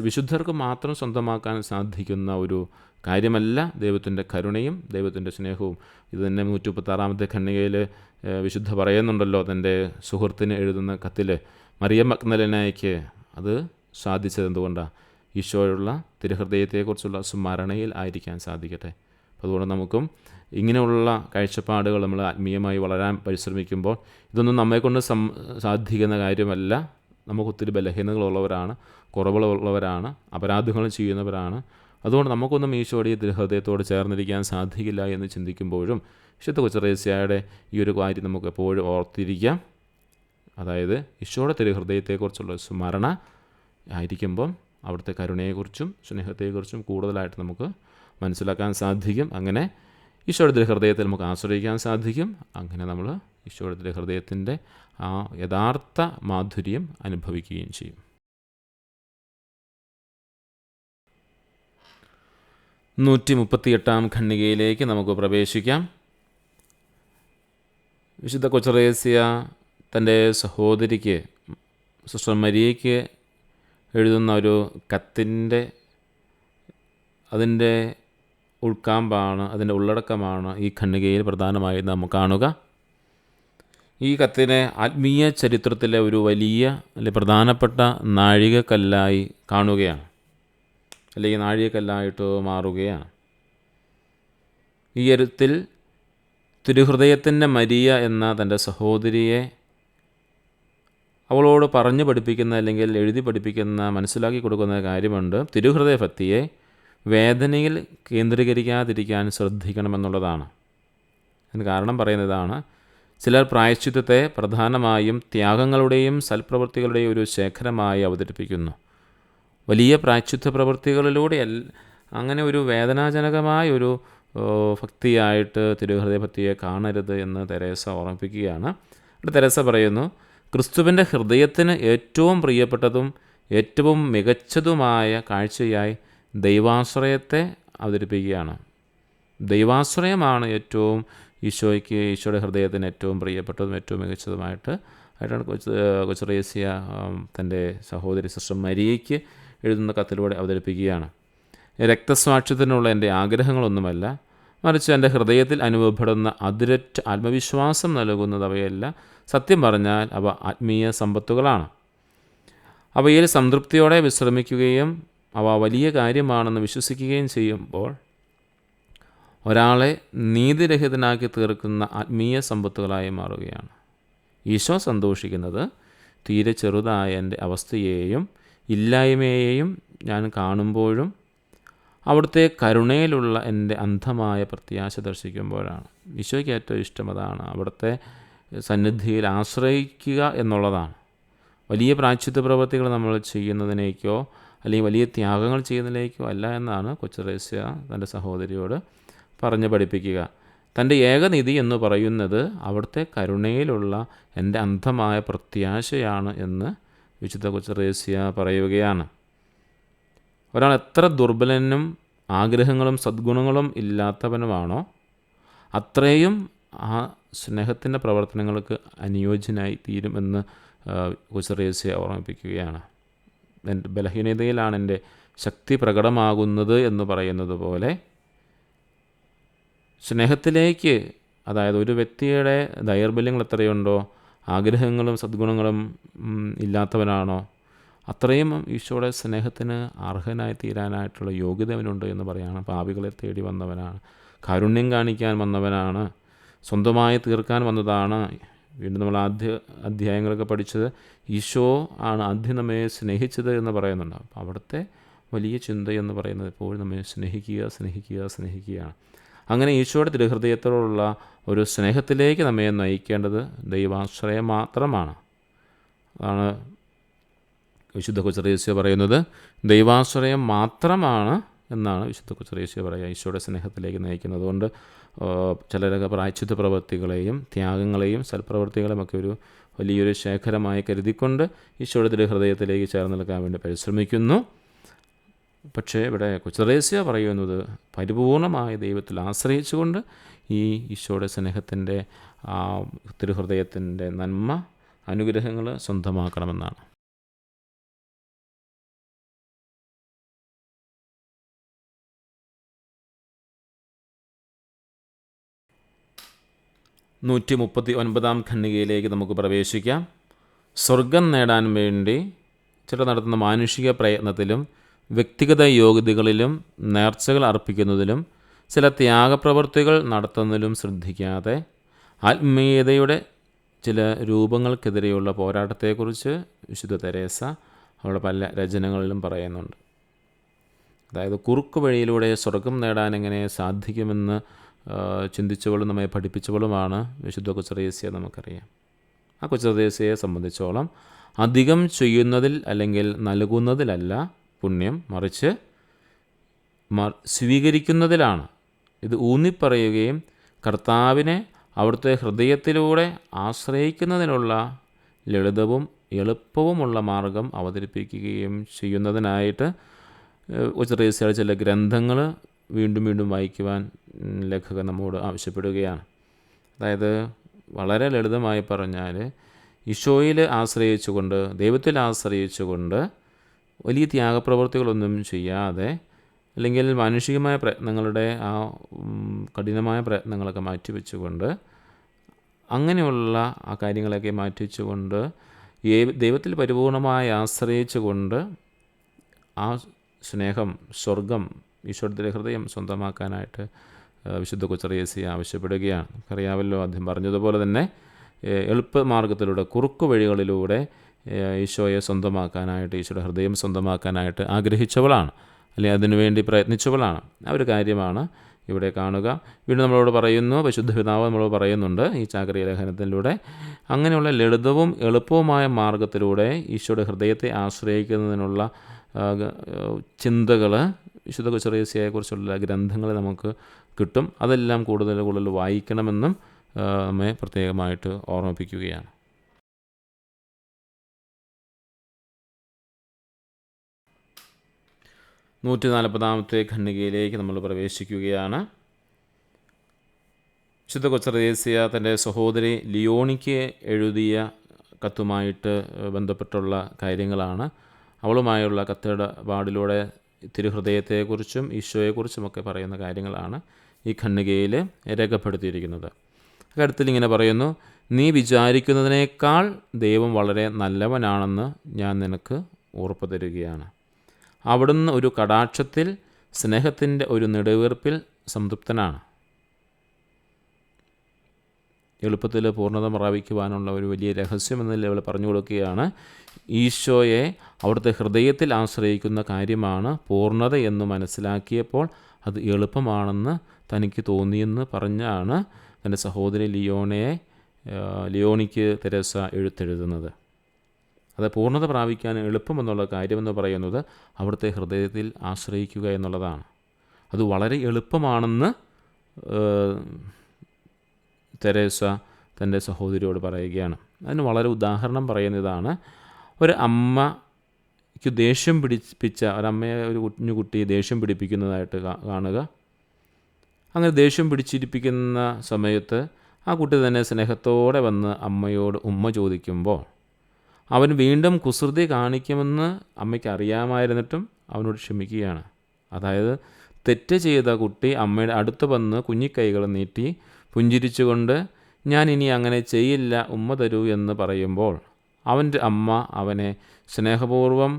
വിശുദ്ധർക്ക് മാത്രം സ്വന്തമാക്കാൻ സാധിക്കുന്ന ഒരു കാര്യമല്ല ദൈവത്തിൻ്റെ കരുണയും ദൈവത്തിൻ്റെ സ്നേഹവും. ഇത് തന്നെ 136 ഖണ്ഡികയിൽ വിശുദ്ധ പറയുന്നുണ്ടല്ലോ, തൻ്റെ സുഹൃത്തിന് എഴുതുന്ന കത്തിൽ മറിയ മഗ്ദലേനയ്ക്ക് അത് സാധിച്ചത് എന്തുകൊണ്ടാണ്? ഈശോയുള്ള തിരുഹൃദയത്തെക്കുറിച്ചുള്ള സ്മരണയിൽ ആയിരിക്കാൻ സാധിക്കട്ടെ. അതുകൊണ്ട് നമുക്കും ഇങ്ങനെയുള്ള കാഴ്ചപ്പാടുകൾ നമ്മൾ ആത്മീയമായി വളരാൻ പരിശ്രമിക്കുമ്പോൾ ഇതൊന്നും നമ്മെക്കൊണ്ട് സാധിക്കുന്ന കാര്യമല്ല. നമുക്കൊത്തിരി ബലഹീനതകളുള്ളവരാണ്, കുറവുകളുള്ളവരാണ്, അപരാധങ്ങൾ ചെയ്യുന്നവരാണ്. അതുകൊണ്ട് നമുക്കൊന്നും ഈശോയുടെ ഈ തിരുഹൃദയത്തോട് ചേർന്നിരിക്കാൻ സാധിക്കില്ല എന്ന് ചിന്തിക്കുമ്പോഴും വിശുദ്ധ കൊച്ചു ത്രേസ്യയുടെ ഈ ഒരു കാര്യം നമുക്ക് എപ്പോഴും ഓർത്തിരിക്കാം. അതായത് ഈശോയുടെ തിരുഹൃദയത്തെക്കുറിച്ചുള്ള സ്മരണ ആയിരിക്കുമ്പം അവിടുത്തെ കരുണയെക്കുറിച്ചും സ്നേഹത്തെക്കുറിച്ചും കൂടുതലായിട്ട് നമുക്ക് മനസ്സിലാക്കാൻ സാധിക്കും. അങ്ങനെ ഈശോയുടെ തിരുഹൃദയത്തിൽ നമുക്ക് ആശ്രയിക്കാൻ സാധിക്കും. അങ്ങനെ നമ്മൾ ഈശോയുടെ തിരുഹൃദയത്തിൻ്റെ ആ യഥാർത്ഥ മാധുര്യം അനുഭവിക്കുകയും ചെയ്യും. 138 ഖണ്ഡികയിലേക്ക് നമുക്ക് പ്രവേശിക്കാം. വിശുദ്ധ കൊച്ചു ത്രേസ്യ തൻ്റെ സഹോദരിക്ക്, സിസ്റ്റർ മരിയയ്ക്ക് എഴുതുന്ന ഒരു അതിൻ്റെ ഉൾക്കാമ്പാണ്, അതിൻ്റെ ഉള്ളടക്കമാണ് ഈ ഖണ്ഡികയിൽ പ്രധാനമായി നാം കാണുക. ഈ കത്തിനെ ആത്മീയ ചരിത്രത്തിലെ ഒരു വലിയ അല്ലെങ്കിൽ പ്രധാനപ്പെട്ട നാഴികക്കല്ലായി കാണുകയാണ്, അല്ലെങ്കിൽ നാഴികക്കല്ലായിട്ട് മാറുകയാണ്. ഈ എഴുത്തിൽ തിരുഹൃദയത്തിൻ്റെ മരിയ എന്ന തൻ്റെ സഹോദരിയെ അവളോട് പറഞ്ഞു പഠിപ്പിക്കുന്ന, അല്ലെങ്കിൽ എഴുതി പഠിപ്പിക്കുന്ന, മനസ്സിലാക്കി കൊടുക്കുന്ന കാര്യമുണ്ട്. തിരുഹൃദയ ഭക്തിയെ വേദനയിൽ കേന്ദ്രീകരിക്കാതിരിക്കാൻ ശ്രദ്ധിക്കണമെന്നുള്ളതാണ്. അതിന് കാരണം പറയുന്നതാണ്, ചിലർ പ്രായശ്ചിത്തത്തെ പ്രധാനമായും ത്യാഗങ്ങളുടെയും സൽപ്രവൃത്തികളുടെയും ഒരു ശേഖരമായി അവതരിപ്പിക്കുന്നു. വലിയ പ്രായശ്ചിത്ത പ്രവൃത്തികളിലൂടെ അങ്ങനെ ഒരു വേദനാജനകമായ ഒരു ഭക്തിയായിട്ട് തിരുഹൃദയ ഭക്തിയെ കാണരുത് എന്ന് തെരേസ ഓർമ്മിപ്പിക്കുകയാണ്. ഇവിടെ തെരേസ പറയുന്നു, ക്രിസ്തുവിൻ്റെ ഹൃദയത്തിന് ഏറ്റവും പ്രിയപ്പെട്ടതും ഏറ്റവും മികച്ചതുമായ കാഴ്ചയായി ദൈവാശ്രയത്തെ അവതരിപ്പിക്കുകയാണ്. ദൈവാശ്രയമാണ് ഏറ്റവും ഈശോയുടെ ഹൃദയത്തിന് ഏറ്റവും പ്രിയപ്പെട്ടതും ഏറ്റവും മികച്ചതുമായിട്ടാണ് കൊച്ചു ത്രേസ്യ തൻ്റെ സഹോദരി സിസ്റ്റർ മരിയയ്ക്ക് എഴുതുന്ന കത്തിലൂടെ അവതരിപ്പിക്കുകയാണ്. രക്തസാക്ഷ്യത്തിനുള്ള എൻ്റെ ആഗ്രഹങ്ങളൊന്നുമല്ല, മറിച്ച് എൻ്റെ ഹൃദയത്തിൽ അനുഭവപ്പെടുന്ന അതിരറ്റ ആത്മവിശ്വാസം നൽകുന്നത് അവയല്ല. സത്യം പറഞ്ഞാൽ അവ ആത്മീയ സമ്പത്തുകളാണ്. അവയിൽ സംതൃപ്തിയോടെ വിശ്രമിക്കുകയും അവ വലിയ കാര്യമാണെന്ന് വിശ്വസിക്കുകയും ചെയ്യുമ്പോൾ ഒരാളെ നീതിരഹിതനാക്കി തീർക്കുന്ന ആത്മീയ സമ്പത്തുകളായി മാറുകയാണ്. ഈശോ സന്തോഷിക്കുന്നത് തീരെ ചെറുതായ എൻ്റെ അവസ്ഥയെയും ഇല്ലായ്മയെയും ഞാൻ കാണുമ്പോഴും അവിടുത്തെ കരുണയിലുള്ള എൻ്റെ അന്ധമായ പ്രത്യാശ ദർശിക്കുമ്പോഴാണ്. ഈശോയ്ക്ക് ഏറ്റവും ഇഷ്ടം അതാണ്. അവിടുത്തെ സന്നിധിയിൽ ആശ്രയിക്കുക എന്നുള്ളതാണ്. വലിയ പ്രായശ്ചിത്ത പ്രവൃത്തികൾ നമ്മൾ ചെയ്യുന്നതിനേക്കോ അല്ലെങ്കിൽ വലിയ ത്യാഗങ്ങൾ ചെയ്യുന്നതിലേക്കോ അല്ല എന്നാണ് കൊച്ചുത്രേസ്യ തൻ്റെ സഹോദരിയോട് പറഞ്ഞ് പഠിപ്പിക്കുക. തൻ്റെ ഏകനിധി എന്ന് പറയുന്നത് അവിടുത്തെ കരുണയിലുള്ള എൻ്റെ അന്ധമായ പ്രത്യാശയാണ് എന്ന് വിശുദ്ധ കൊച്ചുത്രേസ്യ പറയുകയാണ്. ഒരാൾ എത്ര ദുർബലനും ആഗ്രഹങ്ങളും സദ്ഗുണങ്ങളും ഇല്ലാത്തവനുമാണോ അത്രയും ആ സ്നേഹത്തിൻ്റെ പ്രവർത്തനങ്ങൾക്ക് അനുയോജ്യനായി തീരുമെന്ന് കൊച്ചുത്രേസ്യ ഓർമ്മിപ്പിക്കുകയാണ്. എൻ്റെ ബലഹീനതയിലാണ് എൻ്റെ ശക്തി പ്രകടമാകുന്നത് എന്ന് പറയുന്നത് പോലെ സ്നേഹത്തിലേക്ക്, അതായത് ഒരു വ്യക്തിയുടെ ദൗർബല്യങ്ങൾ എത്രയുണ്ടോ, ആഗ്രഹങ്ങളും സദ്ഗുണങ്ങളും ഇല്ലാത്തവനാണോ അത്രയും ഈശോയുടെ സ്നേഹത്തിന് അർഹനായി തീരാനായിട്ടുള്ള യോഗ്യത അവനുണ്ട് എന്ന് പറയുകയാണ്. പാപികളെ തേടി വന്നവനാണ്, കാരുണ്യം കാണിക്കാൻ വന്നവനാണ്, സ്വന്തമായി തീർക്കാൻ വന്നതാണ്. വീണ്ടും നമ്മൾ അധ്യായങ്ങളൊക്കെ പഠിച്ചത് ഈശോ ആണ് ആദ്യം നമ്മെ സ്നേഹിച്ചത് എന്ന് പറയുന്നുണ്ട്. അപ്പോൾ അവിടുത്തെ വലിയ ചിന്ത എന്ന് പറയുന്നത് എപ്പോഴും നമ്മെ സ്നേഹിക്കുകയാണ്. അങ്ങനെ ഈശോയുടെ തിരുഹൃദയത്തോടുള്ള ഒരു സ്നേഹത്തിലേക്ക് നമ്മെ നയിക്കേണ്ടത് ദൈവാശ്രയം മാത്രമാണ്. അതാണ് വിശുദ്ധ കൊച്ചുത്രേസ്യ പറയുന്നത്. ദൈവാശ്രയം മാത്രമാണ് എന്നാണ് വിശുദ്ധ കൊച്ചുത്രേസ്യ പറയുക, ഈശോയുടെ സ്നേഹത്തിലേക്ക് നയിക്കുന്നത്. അതുകൊണ്ട് ചിലരൊക്കെ പ്രായശ്ചിത്ത പ്രവൃത്തികളെയും ത്യാഗങ്ങളെയും സൽപ്രവൃത്തികളെയും ഒക്കെ ഒരു വലിയൊരു ശേഖരമായി കരുതിക്കൊണ്ട് ഈശോയുടെ തിരുഹൃദയത്തിലേക്ക് ചേർന്ന് നിൽക്കാൻ വേണ്ടി പരിശ്രമിക്കുന്നു. പക്ഷേ ഇവിടെ കൊച്ചുത്രേസ്യ പറയുന്നത് പരിപൂർണമായ ദൈവത്തിൽ ആശ്രയിച്ചുകൊണ്ട് ഈ ഈശോയുടെ സ്നേഹത്തിൻ്റെ തിരുഹൃദയത്തിൻ്റെ നന്മ അനുഗ്രഹങ്ങൾ സ്വന്തമാക്കണമെന്നാണ്. നൂറ്റി 39 ഖണ്ഡികയിലേക്ക് നമുക്ക് പ്രവേശിക്കാം. സ്വർഗം നേടാൻ വേണ്ടി ചിലർ നടത്തുന്ന മാനുഷിക പ്രയത്നത്തിലും വ്യക്തിഗത യോഗ്യതകളിലും നേർച്ചകൾ അർപ്പിക്കുന്നതിലും ചില ത്യാഗപ്രവൃത്തികൾ നടത്തുന്നതിലും ശ്രദ്ധിക്കാതെ ആത്മീയതയുടെ ചില രൂപങ്ങൾക്കെതിരെയുള്ള പോരാട്ടത്തെക്കുറിച്ച് വിശുദ്ധ തെരേസ അവളുടെ പല രചനകളിലും പറയുന്നുണ്ട്. അതായത് കുറുക്ക് വഴിയിലൂടെ സ്വർഗം നേടാൻ എങ്ങനെ സാധിക്കുമെന്ന് ചിന്തിച്ചവളും നമ്മെ പഠിപ്പിച്ചവളുമാണ് വിശുദ്ധ കൊച്ചുത്രേസ്യ. നമുക്കറിയാം, ആ കൊച്ചുത്രേസ്യയെ സംബന്ധിച്ചോളം അധികം ചെയ്യുന്നതിൽ അല്ലെങ്കിൽ നൽകുന്നതിലല്ല പുണ്യം, മറിച്ച് സ്വീകരിക്കുന്നതിലാണ്. ഇത് ഊന്നിപ്പറയുകയും കർത്താവിനെ അവിടുത്തെ ഹൃദയത്തിലൂടെ ആശ്രയിക്കുന്നതിനുള്ള ലളിതവും എളുപ്പവുമുള്ള മാർഗം അവതരിപ്പിക്കുകയും ചെയ്യുന്നതിനായിട്ട് കൊച്ചുത്രേസ്യയുടെ ചില ഗ്രന്ഥങ്ങൾ വീണ്ടും വീണ്ടും വായിക്കുവാൻ ലേഖകൻ നമ്മോട് ആവശ്യപ്പെടുകയാണ്. അതായത് വളരെ ലളിതമായി പറഞ്ഞാൽ ഈശോയിൽ ആശ്രയിച്ചുകൊണ്ട്, ദൈവത്തിൽ ആശ്രയിച്ചുകൊണ്ട് വലിയ ത്യാഗപ്രവൃത്തികളൊന്നും ചെയ്യാതെ അല്ലെങ്കിൽ മാനുഷികമായ പ്രയത്നങ്ങളുടെ ആ കഠിനമായ പ്രയത്നങ്ങളൊക്കെ മാറ്റിവെച്ചുകൊണ്ട്, അങ്ങനെയുള്ള ആ കാര്യങ്ങളൊക്കെ മാറ്റിവെച്ചുകൊണ്ട് ദൈവത്തിൽ പരിപൂർണമായി ആശ്രയിച്ചുകൊണ്ട് ആ സ്നേഹം, സ്വർഗം, ഈശോയുടെ ഹൃദയം സ്വന്തമാക്കാനായിട്ട് വിശുദ്ധ കൊച്ചുത്രേസ്യ ആവശ്യപ്പെടുകയാണ്. അറിയാമല്ലോ, ആദ്യം പറഞ്ഞതുപോലെ തന്നെ എളുപ്പമാർഗത്തിലൂടെ, കുറുക്കു വഴികളിലൂടെ ഈശോയെ സ്വന്തമാക്കാനായിട്ട്, ഈശോയുടെ ഹൃദയം സ്വന്തമാക്കാനായിട്ട് ആഗ്രഹിച്ചവളാണ്, അല്ലെങ്കിൽ അതിനുവേണ്ടി പ്രയത്നിച്ചവളാണ്. ആ ഒരു കാര്യമാണ് ഇവിടെ കാണുക. വീണ്ടും നമ്മളോട് പറയുന്നു, പരിശുദ്ധ പിതാവ് നമ്മളോട് പറയുന്നുണ്ട് ഈ ചാക്രിക ലേഖനത്തിലൂടെ, അങ്ങനെയുള്ള ലളിതവും എളുപ്പവുമായ മാർഗത്തിലൂടെ ഈശോയുടെ ഹൃദയത്തെ ആശ്രയിക്കുന്നതിനുള്ള ചിന്തകൾ വിശുദ്ധ കൊച്ചുത്രേസ്യയെക്കുറിച്ചുള്ള ഗ്രന്ഥങ്ങൾ നമുക്ക് കിട്ടും. അതെല്ലാം കൂടുതൽ വായിക്കണമെന്നും നമ്മെ പ്രത്യേകമായിട്ട് ഓർമ്മിപ്പിക്കുകയാണ്. നൂറ്റി 40 ഖണ്ഡികയിലേക്ക് നമ്മൾ പ്രവേശിക്കുകയാണ്. വിശുദ്ധ കൊച്ചുത്രേസ്യ തൻ്റെ സഹോദരി ലിയോണിക്ക് എഴുതിയ കത്തുമായിട്ട് ബന്ധപ്പെട്ടുള്ള കാര്യങ്ങളാണ്. അവളുമായുള്ള കത്തിടപാടിലൂടെ തിരുഹൃദയത്തെക്കുറിച്ചും ഈശോയെക്കുറിച്ചുമൊക്കെ പറയുന്ന കാര്യങ്ങളാണ് ഈ ഖണ്ഡികയിൽ രേഖപ്പെടുത്തിയിരിക്കുന്നത്. കാര്യത്തിൽ ഇങ്ങനെ പറയുന്നു: നീ വിചാരിക്കുന്നതിനേക്കാൾ ദൈവം വളരെ നല്ലവനാണെന്ന് ഞാൻ നിനക്ക് ഉറപ്പ് തരികയാണ്. അവിടുന്ന് ഒരു കടാക്ഷത്തിൽ, സ്നേഹത്തിൻ്റെ ഒരു നെടുവീർപ്പിൽ സംതൃപ്തനാണ്. എളുപ്പത്തിൽ പൂർണ്ണത പ്രാപിക്കുവാനുള്ള ഒരു വലിയ രഹസ്യമെന്നതിൽ അവൾ പറഞ്ഞു കൊടുക്കുകയാണ്. ഈശോയെ അവിടുത്തെ ഹൃദയത്തിൽ ആശ്രയിക്കുന്ന കാര്യമാണ് പൂർണ്ണത എന്ന് മനസ്സിലാക്കിയപ്പോൾ അത് എളുപ്പമാണെന്ന് തനിക്ക് തോന്നിയെന്ന് പറഞ്ഞാണ് തൻ്റെ സഹോദരി ലിയോണിക്ക് തെരേസ എഴുത്തെഴുതുന്നത്. അത് പൂർണ്ണത പ്രാപിക്കാൻ എളുപ്പമെന്നുള്ള കാര്യമെന്ന് പറയുന്നത് അവിടുത്തെ ഹൃദയത്തിൽ ആശ്രയിക്കുക എന്നുള്ളതാണ്. അത് വളരെ എളുപ്പമാണെന്ന് തെരേസ തൻ്റെ സഹോദരിയോട് പറയുകയാണ്. അതിന് വളരെ ഉദാഹരണം പറയുന്നതാണ്. ഒരു അമ്മയ്ക്ക് ദേഷ്യം പിടിപ്പിച്ച ഒരമ്മയെ ഒരു കുഞ്ഞുകുട്ടിയെ ദേഷ്യം പിടിപ്പിക്കുന്നതായിട്ട് കാണുക. അങ്ങനെ ദേഷ്യം പിടിച്ചിരിപ്പിക്കുന്ന സമയത്ത് ആ കുട്ടി തന്നെ സ്നേഹത്തോടെ വന്ന് അമ്മയോട് ഉമ്മ ചോദിക്കുമ്പോൾ അവൻ വീണ്ടും കുസൃതി കാണിക്കുമെന്ന് അമ്മയ്ക്ക് അറിയാമായിരുന്നിട്ടും അവനോട് ക്ഷമിക്കുകയാണ്. അതായത് തെറ്റ് ചെയ്ത കുട്ടി അമ്മയുടെ അടുത്ത് വന്ന് കുഞ്ഞിക്കൈകൾ നീട്ടി പുഞ്ചിരിച്ചുകൊണ്ട് ഞാൻ ഇനി അങ്ങനെ ചെയ്യില്ല, ഉമ്മ തരൂ എന്ന് പറയുമ്പോൾ അവൻ്റെ അമ്മ അവനെ സ്നേഹപൂർവ്വം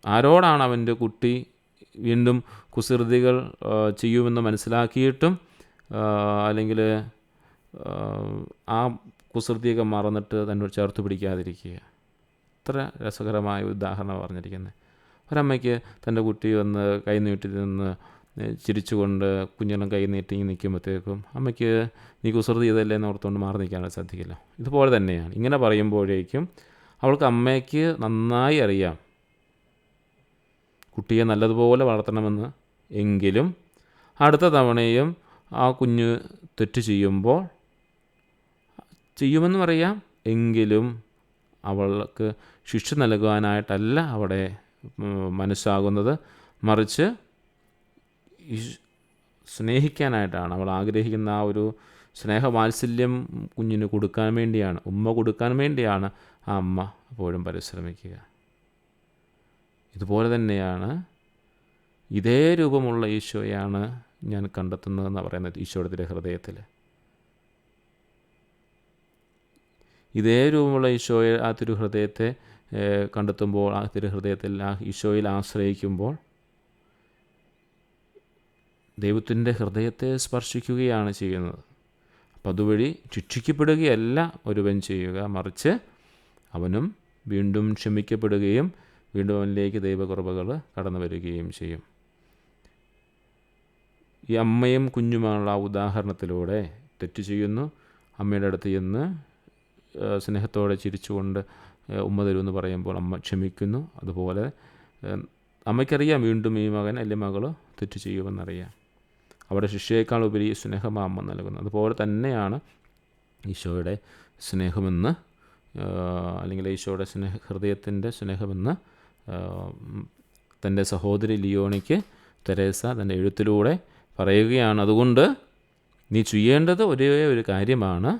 ആരോടാണ് അവൻ്റെ കുട്ടി വീണ്ടും കുസൃതികൾ ചെയ്യുമെന്ന് മനസ്സിലാക്കിയിട്ടും അല്ലെങ്കിൽ ആ കുസൃതിയൊക്കെ മറന്നിട്ട് തന്നോട് ചേർത്ത് പിടിക്കാതിരിക്കുക. ഇത്ര രസകരമായ ഉദാഹരണം പറഞ്ഞിരിക്കുന്നത്. ഒരമ്മയ്ക്ക് തൻ്റെ കുട്ടി വന്ന് കൈ നീട്ടി നിന്ന് ചിരിച്ചുകൊണ്ട് കുഞ്ഞിനും കൈ നീട്ടി നിൽക്കുമ്പോഴത്തേക്കും അമ്മയ്ക്ക് നീ കുസൃതി ചെയ്തല്ലേ എന്ന് ഓർത്തുകൊണ്ട് മാറി നിൽക്കാനുള്ള സാധിക്കില്ല. ഇതുപോലെ തന്നെയാണ്. ഇങ്ങനെ പറയുമ്പോഴേക്കും അവൾക്ക് അമ്മയ്ക്ക് നന്നായി അറിയാം കുട്ടിയെ നല്ലതുപോലെ വളർത്തണമെന്ന്. എങ്കിലും അടുത്ത തവണയും ആ കുഞ്ഞ് തെറ്റ് ചെയ്യുമെന്നും അറിയാം. എങ്കിലും അവൾക്ക് ശിക്ഷ നൽകുവാനായിട്ടല്ല അവിടെ മനസ്സാകുന്നത്, മറിച്ച് സ്നേഹിക്കാനായിട്ടാണ്. അവൾ ആഗ്രഹിക്കുന്ന ആ ഒരു സ്നേഹവാത്സല്യം കുഞ്ഞിന് കൊടുക്കാൻ വേണ്ടിയാണ്, ഉമ്മ കൊടുക്കാൻ വേണ്ടിയാണ് ആ അമ്മ എപ്പോഴും പരിശ്രമിക്കുക. ഇതുപോലെ തന്നെയാണ് ഇതേ രൂപമുള്ള ഈശോയാണ് ഞാൻ കണ്ടെത്തുന്നതെന്ന് പറയുന്നത്. ഈശോയുടെ ഹൃദയത്തിൽ ഇതേ രൂപമുള്ള ഈശോയെ ആ തിരുഹൃദയത്തെ കണ്ടെത്തുമ്പോൾ, ആ തിരുഹൃദയത്തിൽ ആ ഈശോയിൽ ആശ്രയിക്കുമ്പോൾ ദൈവത്തിൻ്റെ ഹൃദയത്തെ സ്പർശിക്കുകയാണ് ചെയ്യുന്നത്. അപ്പം അതുവഴി ശിക്ഷിക്കപ്പെടുകയല്ല ഒരുവൻ ചെയ്യുക, മറിച്ച് അവനും വീണ്ടും ക്ഷമിക്കപ്പെടുകയും വീണ്ടും അവനിലേക്ക് ദൈവകൃപകൾ കടന്നു വരികയും ചെയ്യും. ഈ അമ്മയും കുഞ്ഞുമായുള്ള ആ ഉദാഹരണത്തിലൂടെ തെറ്റ് ചെയ്യുന്നു, അമ്മയുടെ അടുത്ത് ചെന്ന് സ്നേഹത്തോടെ ചിരിച്ചുകൊണ്ട് ഉമ്മ തരുമെന്ന് പറയുമ്പോൾ അമ്മ ക്ഷമിക്കുന്നു. അതുപോലെ അമ്മയ്ക്കറിയാം വീണ്ടും ഈ മകൻ അല്ലെങ്കിൽ മകൾ തെറ്റ് ചെയ്യുമെന്നറിയാം. അവിടെ ശിക്ഷയേക്കാൾ ഉപരി സ്നേഹമാണ് അമ്മ നൽകുന്നത്. അതുപോലെ തന്നെയാണ് ഈശോയുടെ സ്നേഹമെന്ന്, അല്ലെങ്കിൽ ഈശോയുടെ ഹൃദയത്തിൻ്റെ സ്നേഹമെന്ന് തൻ്റെ സഹോദരി ലിയോണിക്ക് തെരേസ തൻ്റെ എഴുത്തിലൂടെ പറയുകയാണ്. അതുകൊണ്ട് നീ ചെയ്യേണ്ടത് ഒരേ ഒരു കാര്യമാണ്,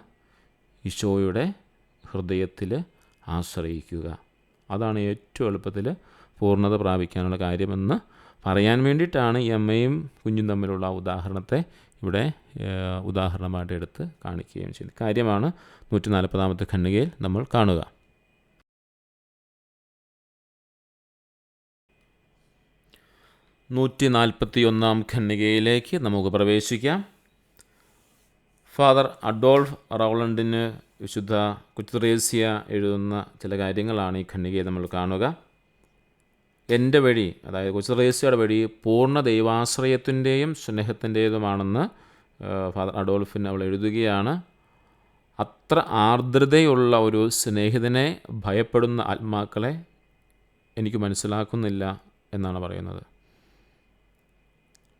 ഈശോയുടെ ഹൃദയത്തിൽ ആശ്രയിക്കുക. അതാണ് ഏറ്റവും എളുപ്പത്തിൽ പൂർണ്ണത പ്രാപിക്കാനുള്ള കാര്യമെന്ന് പറയാൻ വേണ്ടിയിട്ടാണ് ഈ അമ്മയും കുഞ്ഞും തമ്മിലുള്ള ആ ഉദാഹരണത്തെ ഇവിടെ ഉദാഹരണമായിട്ട് എടുത്ത് കാണിക്കുകയും ചെയ്യുന്നത്. കാര്യമാണ് 140 ഖണ്ഡികയിൽ നമ്മൾ കാണുക. ഖണ്ഡികയിലേക്ക് നമുക്ക് പ്രവേശിക്കാം. ഫാദർ അഡോൾഫ് റൗളണ്ടിന് വിശുദ്ധ കുത്തറേസ്യ എഴുതുന്ന ചില കാര്യങ്ങളാണ് ഈ ഖണ്ഡികയെ നമ്മൾ കാണുക. എൻ്റെ വഴി, അതായത് കുത്തറേസ്യയുടെ വഴി പൂർണ്ണ ദൈവാശ്രയത്തിൻ്റെയും സ്നേഹത്തിൻ്റേതുമാണെന്ന് ഫാദർ അഡോൾഫിന് അവൾ എഴുതുകയാണ്. അത്ര ആർദ്രതയുള്ള ഒരു സ്നേഹിതനെ ഭയപ്പെടുന്ന ആത്മാക്കളെ എനിക്ക് മനസ്സിലാക്കുന്നില്ല എന്നാണ് പറയുന്നത്.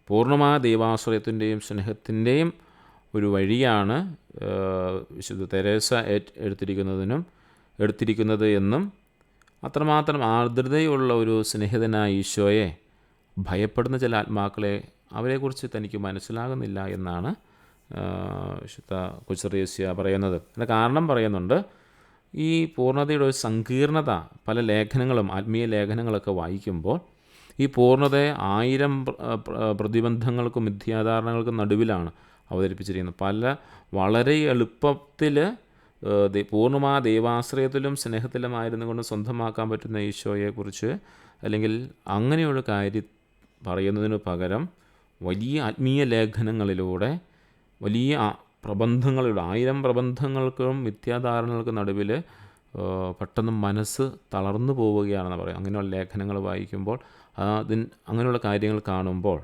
പൂർണ്ണമായ ദൈവാശ്രയത്തിൻ്റെയും സ്നേഹത്തിൻ്റെയും ഒരു വഴിയാണ് വിശുദ്ധ തെരേസ എടുത്തിരിക്കുന്നത് എന്നും അത്രമാത്രം ആർദ്രതയുള്ള ഒരു സ്നേഹിതനായ ഈശോയെ ഭയപ്പെടുന്ന ചില ആത്മാക്കളെ അവരെക്കുറിച്ച് തനിക്ക് മനസ്സിലാകുന്നില്ല എന്നാണ് വിശുദ്ധ കുത്തറേസ്യ പറയുന്നത്. അതിൻ്റെ കാരണം പറയുന്നുണ്ട്. ഈ പൂർണ്ണതയുടെ ഒരു സങ്കീർണത പല ലേഖനങ്ങളും, ആത്മീയ ലേഖനങ്ങളൊക്കെ വായിക്കുമ്പോൾ ഈ പൂർണ്ണതയെ 1000 പ്രതിബന്ധങ്ങൾക്കും മിഥ്യാധാരണകൾക്കും നടുവിലാണ് അവതരിപ്പിച്ചിരിക്കുന്നത്. വളരെ എളുപ്പത്തിൽ പൂർണ്ണമായ ദൈവാശ്രയത്തിലും സ്നേഹത്തിലുമായിരുന്നു കൊണ്ട് സ്വന്തമാക്കാൻ പറ്റുന്ന ഈശോയെക്കുറിച്ച് അല്ലെങ്കിൽ അങ്ങനെയുള്ള കാര്യം പറയുന്നതിന് പകരം വലിയ ആത്മീയ ലേഖനങ്ങളിലൂടെ വലിയ പ്രബന്ധങ്ങളിലൂടെ 1000 പ്രബന്ധങ്ങൾക്കും മിഥ്യാധാരണകൾക്കും നടുവിൽ പെട്ടെന്ന് മനസ്സ് തളർന്നു പോവുകയാണെന്ന് പറയും. അങ്ങനെയുള്ള ലേഖനങ്ങൾ വായിക്കുമ്പോൾ അങ്ങനെയുള്ള കാര്യങ്ങൾ കാണുമ്പോൾ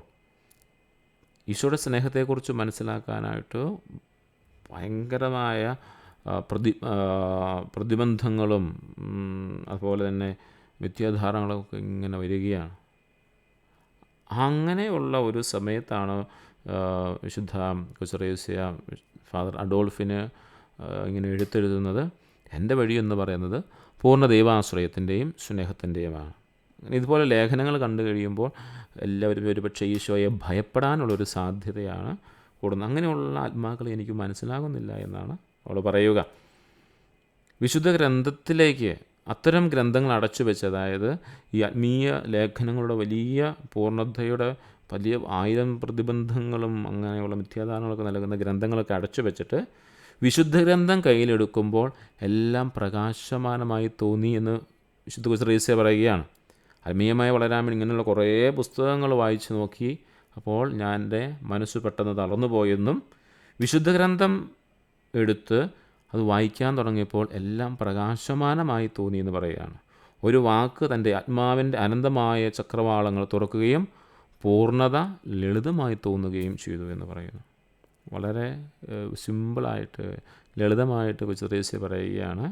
ഈശോയുടെ സ്നേഹത്തെക്കുറിച്ച് മനസ്സിലാക്കാനായിട്ട് ഭയങ്കരമായ പ്രതിബന്ധങ്ങളും അതുപോലെ തന്നെ മിഥ്യാധാരണകളൊക്കെ ഇങ്ങനെ വരികയാണ്. അങ്ങനെയുള്ള ഒരു സമയത്താണ് വിശുദ്ധ കൊച്ചറേസ്യ ഫാദർ അഡോൾഫിന് ഇങ്ങനെ എഴുത്തെഴുതുന്നത്. എൻ്റെ വഴി എന്ന് പറയുന്നത് പൂർണ്ണ ദൈവാശ്രയത്തിൻ്റെയും സ്നേഹത്തിൻ്റെയുമാണ്. ഇതുപോലെ ലേഖനങ്ങൾ കണ്ടു കഴിയുമ്പോൾ എല്ലാവരും ഒരുപക്ഷെ ഈശോയെ ഭയപ്പെടാനുള്ളൊരു സാധ്യതയാണ് കൂടുന്നത്. അങ്ങനെയുള്ള ആത്മാക്കളെ എനിക്ക് മനസ്സിലാകുന്നില്ല എന്നാണ് അവൾ പറയുക. വിശുദ്ധ ഗ്രന്ഥത്തിലേക്ക് അത്തരം ഗ്രന്ഥങ്ങൾ അടച്ചു വെച്ച്, അതായത് ഈ ആത്മീയ ലേഖനങ്ങളുടെ വലിയ പൂർണ്ണതയുടെ വലിയ 1000 പ്രതിബന്ധങ്ങളും അങ്ങനെയുള്ള മിഥ്യാധാരണകളൊക്കെ നൽകുന്ന ഗ്രന്ഥങ്ങളൊക്കെ അടച്ചു വെച്ചിട്ട് വിശുദ്ധ ഗ്രന്ഥം കയ്യിലെടുക്കുമ്പോൾ എല്ലാം പ്രകാശമാനമായി തോന്നി എന്ന് വിശുദ്ധ കൊച്ചറേസ്യ പറയുകയാണ്. ആത്മീയമായി വളരാൻ വേണ്ടി ഇങ്ങനെയുള്ള കുറേ പുസ്തകങ്ങൾ വായിച്ചു നോക്കി, അപ്പോൾ ഞാൻ എൻ്റെ മനസ്സ് പെട്ടെന്ന് തളർന്നു പോയെന്നും വിശുദ്ധ ഗ്രന്ഥം എടുത്ത് അത് വായിക്കാൻ തുടങ്ങിയപ്പോൾ എല്ലാം പ്രകാശമാനമായി തോന്നി എന്ന് പറയുകയാണ്. ഒരു വാക്ക് തൻ്റെ ആത്മാവിൻ്റെ അനന്തമായ ചക്രവാളങ്ങൾ തുറക്കുകയും പൂർണ്ണത ലളിതമായി തോന്നുകയും ചെയ്തു എന്ന് പറയുന്നു. വളരെ സിമ്പിളായിട്ട് ലളിതമായിട്ട് കൊച്ചറേസ്യ പറയുകയാണ്.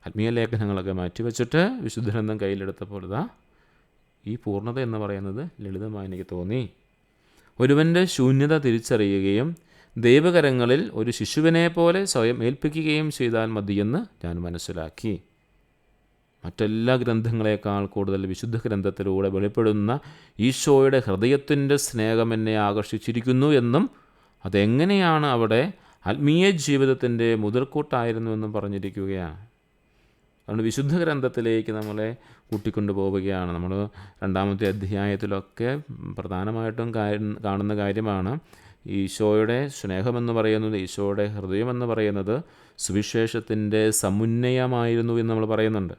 ആത്മീയ ലേഖനങ്ങളൊക്കെ മാറ്റിവെച്ചിട്ട് വിശുദ്ധ ഗ്രന്ഥം കയ്യിലെടുത്തപ്പോൾ ഈ പൂർണ്ണത എന്ന് പറയുന്നത് ലളിതമായി എനിക്ക് തോന്നി. ഒരുവൻ്റെ ശൂന്യത തിരിച്ചറിയുകയും ദൈവകരങ്ങളിൽ ഒരു ശിശുവിനെ പോലെ സ്വയം ഏൽപ്പിക്കുകയും ചെയ്താൽ മതിയെന്ന് ഞാൻ മനസ്സിലാക്കി. മറ്റെല്ലാ ഗ്രന്ഥങ്ങളെക്കാൾ കൂടുതൽ വിശുദ്ധ ഗ്രന്ഥത്തിലൂടെ വെളിപ്പെടുന്ന ഈശോയുടെ ഹൃദയത്തിൻ്റെ സ്നേഹം എന്നെ ആകർഷിച്ചിരിക്കുന്നു എന്നും അതെങ്ങനെയാണ് അവിടെ ആത്മീയ ജീവിതത്തിൻ്റെ മുതൽക്കൂട്ടായിരുന്നുവെന്നും പറഞ്ഞിരിക്കുകയാണ്. അതുകൊണ്ട് വിശുദ്ധ ഗ്രന്ഥത്തിലേക്ക് നമ്മളെ കൂട്ടിക്കൊണ്ടു പോവുകയാണ്. നമ്മൾ 2-ാമത്തെ അധ്യായത്തിലൊക്കെ പ്രധാനമായിട്ടും കാണുന്ന കാര്യമാണ് ഈശോയുടെ സ്നേഹമെന്ന് പറയുന്നത്, ഈശോയുടെ ഹൃദയമെന്ന് പറയുന്നത് സുവിശേഷത്തിൻ്റെ സമുന്നയമായിരുന്നു എന്ന് നമ്മൾ പറയുന്നുണ്ട്.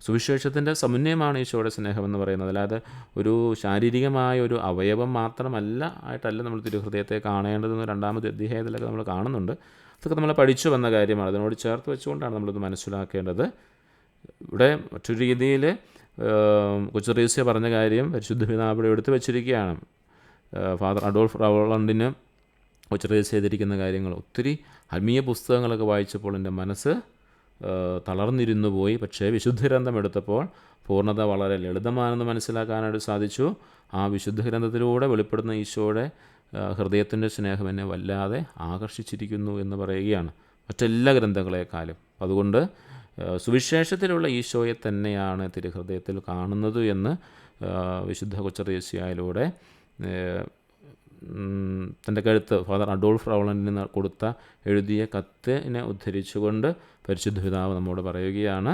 സുവിശേഷത്തിൻ്റെ സമുന്നയമാണ് ഈശോയുടെ സ്നേഹമെന്ന് പറയുന്നത്. അല്ലാതെ ഒരു ശാരീരികമായ ഒരു അവയവം മാത്രമല്ല ആയിട്ടല്ല നമ്മൾ തിരുഹൃദയത്തെ കാണേണ്ടതെന്ന് 2-ാമത്തെ അധ്യായത്തിലൊക്കെ നമ്മൾ കാണുന്നുണ്ട്. അതൊക്കെ നമ്മൾ പഠിച്ചു വന്ന കാര്യമാണ്. അതിനോട് ചേർത്ത് വെച്ചുകൊണ്ടാണ് നമ്മളിത് മനസ്സിലാക്കേണ്ടത്. ഇവിടെ മറ്റൊരു രീതിയിൽ കൊച്ചറേസ്യ പറഞ്ഞ കാര്യം പരിശുദ്ധ പിതാവ് എടുത്തു വച്ചിരിക്കുകയാണ്. ഫാദർ അഡോൾഫ് റൗളണ്ടിന് കൊച്ചറേസ്യ ചെയ്തിരിക്കുന്ന കാര്യങ്ങൾ ഒത്തിരി ആത്മീയ പുസ്തകങ്ങളൊക്കെ വായിച്ചപ്പോൾ എൻ്റെ മനസ്സ് തളർന്നിരുന്നു പോയി. പക്ഷേ വിശുദ്ധ ഗ്രന്ഥം എടുത്തപ്പോൾ പൂർണ്ണത വളരെ ലളിതമാണെന്ന് മനസ്സിലാക്കാനായിട്ട് സാധിച്ചു. ആ വിശുദ്ധ ഗ്രന്ഥത്തിലൂടെ വെളിപ്പെടുന്ന ഈശോയുടെ ഹൃദയത്തിൻ്റെ സ്നേഹം എന്നെ വല്ലാതെ ആകർഷിച്ചിരിക്കുന്നു എന്ന് പറയുകയാണ്, മറ്റെല്ലാ ഗ്രന്ഥങ്ങളെക്കാളും. അതുകൊണ്ട് സുവിശേഷത്തിലുള്ള ഈശോയെ തന്നെയാണ് തിരുഹൃദയത്തിൽ കാണുന്നത് എന്ന് വിശുദ്ധ കൊച്ചറേസ്യയിലൂടെ തൻ്റെ കഴുത്ത് ഫാദർ അഡോൾഫ് റൗളണ്ടിന് എഴുതിയ കത്തിനെ ഉദ്ധരിച്ചുകൊണ്ട് പരിശുദ്ധ പിതാവ് നമ്മോട് പറയുകയാണ്,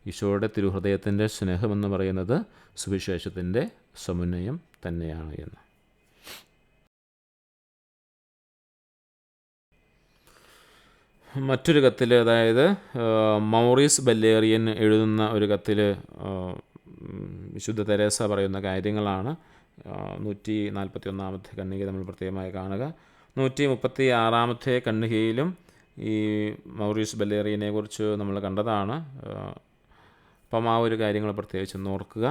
ഈശോയുടെ തിരുഹൃദയത്തിൻ്റെ സ്നേഹമെന്ന് പറയുന്നത് സുവിശേഷത്തിൻ്റെ സമുന്നയം തന്നെയാണ് എന്ന്. മറ്റൊരു കത്തിൽ, അതായത് മൗറീസ് ബല്ലേറിയൻ എഴുതുന്ന ഒരു കത്തിൽ വിശുദ്ധ തെരേസ പറയുന്ന കാര്യങ്ങളാണ്. 141-ാമത്തെ കണ്ണിക നമ്മൾ പ്രത്യേകമായി കാണുക. 136-ാമത്തെ കണ്ണികയിലും ഈ മൗറീസ് ബല്ലേറിയനെ കുറിച്ച് നമ്മൾ കണ്ടതാണ്. അപ്പം ആ ഒരു കാര്യങ്ങൾ പ്രത്യേകിച്ച് ഓർക്കുക.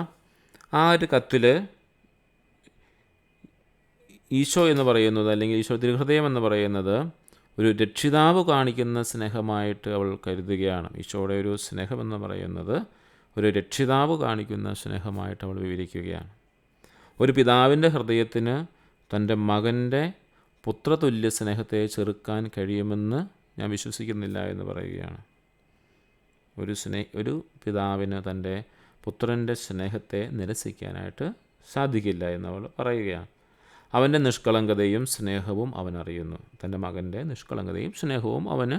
ആ ഒരു കത്തിൽ ഈശോ എന്ന് പറയുന്നത്, അല്ലെങ്കിൽ ഈശോ തിരുഹൃദയം എന്ന് പറയുന്നത് ഒരു രക്ഷിതാവ് കാണിക്കുന്ന സ്നേഹമായിട്ട് അവൾ കരുതുകയാണ്. ഈശോയുടെ ഒരു സ്നേഹമെന്ന് പറയുന്നത് ഒരു രക്ഷിതാവ് കാണിക്കുന്ന സ്നേഹമായിട്ട് അവൾ വിവരിക്കുകയാണ്. ഒരു പിതാവിൻ്റെ ഹൃദയത്തിന് തൻ്റെ മകൻ്റെ പുത്രതുല്യ സ്നേഹത്തെ ചെറുക്കാൻ കഴിയുമെന്ന് ഞാൻ വിശ്വസിക്കുന്നില്ല എന്ന് പറയുകയാണ്. ഒരു പിതാവിന് തൻ്റെ പുത്രൻ്റെ സ്നേഹത്തെ നിരസിക്കാനായിട്ട് സാധിക്കില്ല എന്നവൾ പറയുകയാണ്. അവൻ്റെ നിഷ്കളങ്കതയും സ്നേഹവും അവൻ അറിയുന്നു. തൻ്റെ മകൻ്റെ നിഷ്കളങ്കതയും സ്നേഹവും അവന്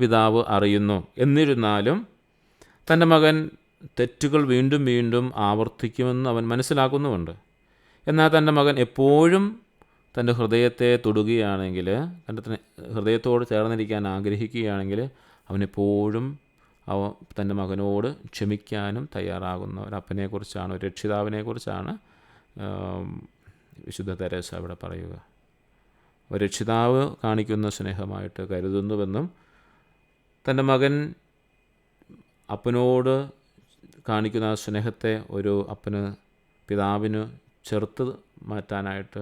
പിതാവ് അറിയുന്നു. എന്നിരുന്നാലും തൻ്റെ മകൻ തെറ്റുകൾ വീണ്ടും വീണ്ടും ആവർത്തിക്കുമെന്ന് അവൻ മനസ്സിലാക്കുന്നുമുണ്ട്. എന്നാൽ തൻ്റെ മകൻ എപ്പോഴും തൻ്റെ ഹൃദയത്തെ തൊടുകയാണെങ്കിൽ, തൻ്റെ ഹൃദയത്തോട് ചേർന്നിരിക്കാൻ ആഗ്രഹിക്കുകയാണെങ്കിൽ, അവനെപ്പോഴും തൻ്റെ മകനോട് ക്ഷമിക്കാനും തയ്യാറാകുന്ന ഒരപ്പനെക്കുറിച്ചാണ്, ഒരു രക്ഷിതാവിനെക്കുറിച്ചാണ് വിശുദ്ധ തെരേസ ഇവിടെ പറയുക. ഒരു രക്ഷിതാവ് കാണിക്കുന്ന സ്നേഹമായിട്ട് കരുതുന്നുവെന്നും തൻ്റെ മകൻ അപ്പനോട് കാണിക്കുന്ന ആ സ്നേഹത്തെ ഒരു പിതാവിന് ചെറുത്ത് മാറ്റാനായിട്ട്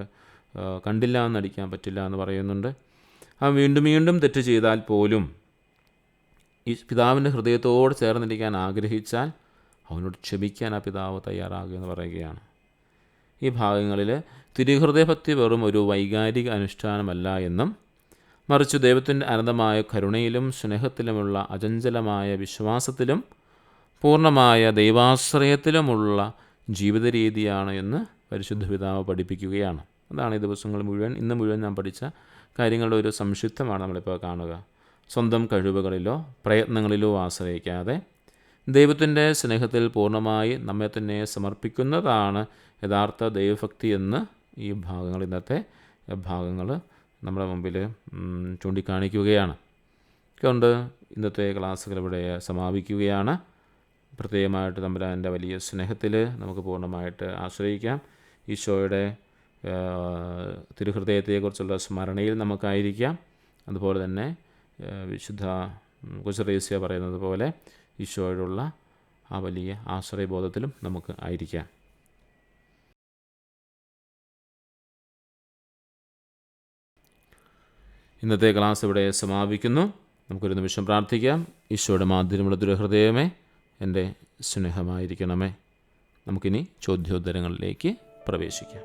കണ്ടില്ല എന്നടിക്കാൻ പറ്റില്ല എന്ന് പറയുന്നുണ്ട്. അവൻ വീണ്ടും വീണ്ടും തെറ്റ് ചെയ്താൽ പോലും ഈ പിതാവിൻ്റെ ഹൃദയത്തോട് ചേർന്നിരിക്കാൻ ആഗ്രഹിച്ചാൽ അവനോട് ക്ഷമിക്കാൻ ആ പിതാവ് തയ്യാറാകുക എന്ന് പറയുകയാണ്. ഈ ഭാഗങ്ങളിൽ തിരുഹൃദയഭക്തി വെറും ഒരു വൈകാരിക അനുഷ്ഠാനമല്ല എന്നും, മറിച്ച് ദൈവത്തിൻ്റെ അനന്തമായ കരുണയിലും സ്നേഹത്തിലുമുള്ള അചഞ്ചലമായ വിശ്വാസത്തിലും പൂർണ്ണമായ ദൈവാശ്രയത്തിലുമുള്ള ജീവിത രീതിയാണ് എന്ന് പരിശുദ്ധ പിതാവ് പഠിപ്പിക്കുകയാണ്. അതാണ് ഈ ദിവസങ്ങൾ മുഴുവൻ, ഇന്ന് മുഴുവൻ നാം പഠിച്ച കാര്യങ്ങളുടെ ഒരു സംക്ഷിപ്തമാണ് നമ്മളിപ്പോൾ കാണുക. സ്വന്തം കഴിവുകളിലോ പ്രയത്നങ്ങളിലോ ആശ്രയിക്കാതെ ദൈവത്തിൻ്റെ സ്നേഹത്തിൽ പൂർണ്ണമായി നമ്മെ തന്നെ സമർപ്പിക്കുന്നതാണ് യഥാർത്ഥ ദൈവഭക്തി എന്ന് ഈ ഭാഗങ്ങൾ, ഇന്നത്തെ ഭാഗങ്ങൾ നമ്മുടെ മുമ്പിൽ ചൂണ്ടിക്കാണിക്കുകയാണ്. അതുകൊണ്ട് ഇന്നത്തെ ക്ലാസ്സുകൾ ഇവിടെ സമാപിക്കുകയാണ്. പ്രത്യേകമായിട്ട് തമ്പുരാൻ്റെ വലിയ സ്നേഹത്തിൽ നമുക്ക് പൂർണ്ണമായിട്ട് ആശ്രയിക്കാം. ഈശോയുടെ തിരുഹൃദയത്തെക്കുറിച്ചുള്ള സ്മരണയിൽ നമുക്കായിരിക്കാം. അതുപോലെ തന്നെ വിശുദ്ധ കുരിശ് പറയുന്നത് പോലെ ഈശോയോടുള്ള ആ വലിയ ആശ്രയബോധത്തിലും നമുക്ക് ആയിരിക്കാം. ഇന്നത്തെ ക്ലാസ് ഇവിടെ സമാപിക്കുന്നു. നമുക്കൊരു നിമിഷം പ്രാർത്ഥിക്കാം. ഈശോയുടെ മാധുര്യമുള്ള തിരുഹൃദയമേ, എൻ്റെ സ്നേഹമായിരിക്കണമേ. നമുക്കിനി ചോദ്യോത്തരങ്ങളിലേക്ക് പ്രവേശിക്കാം.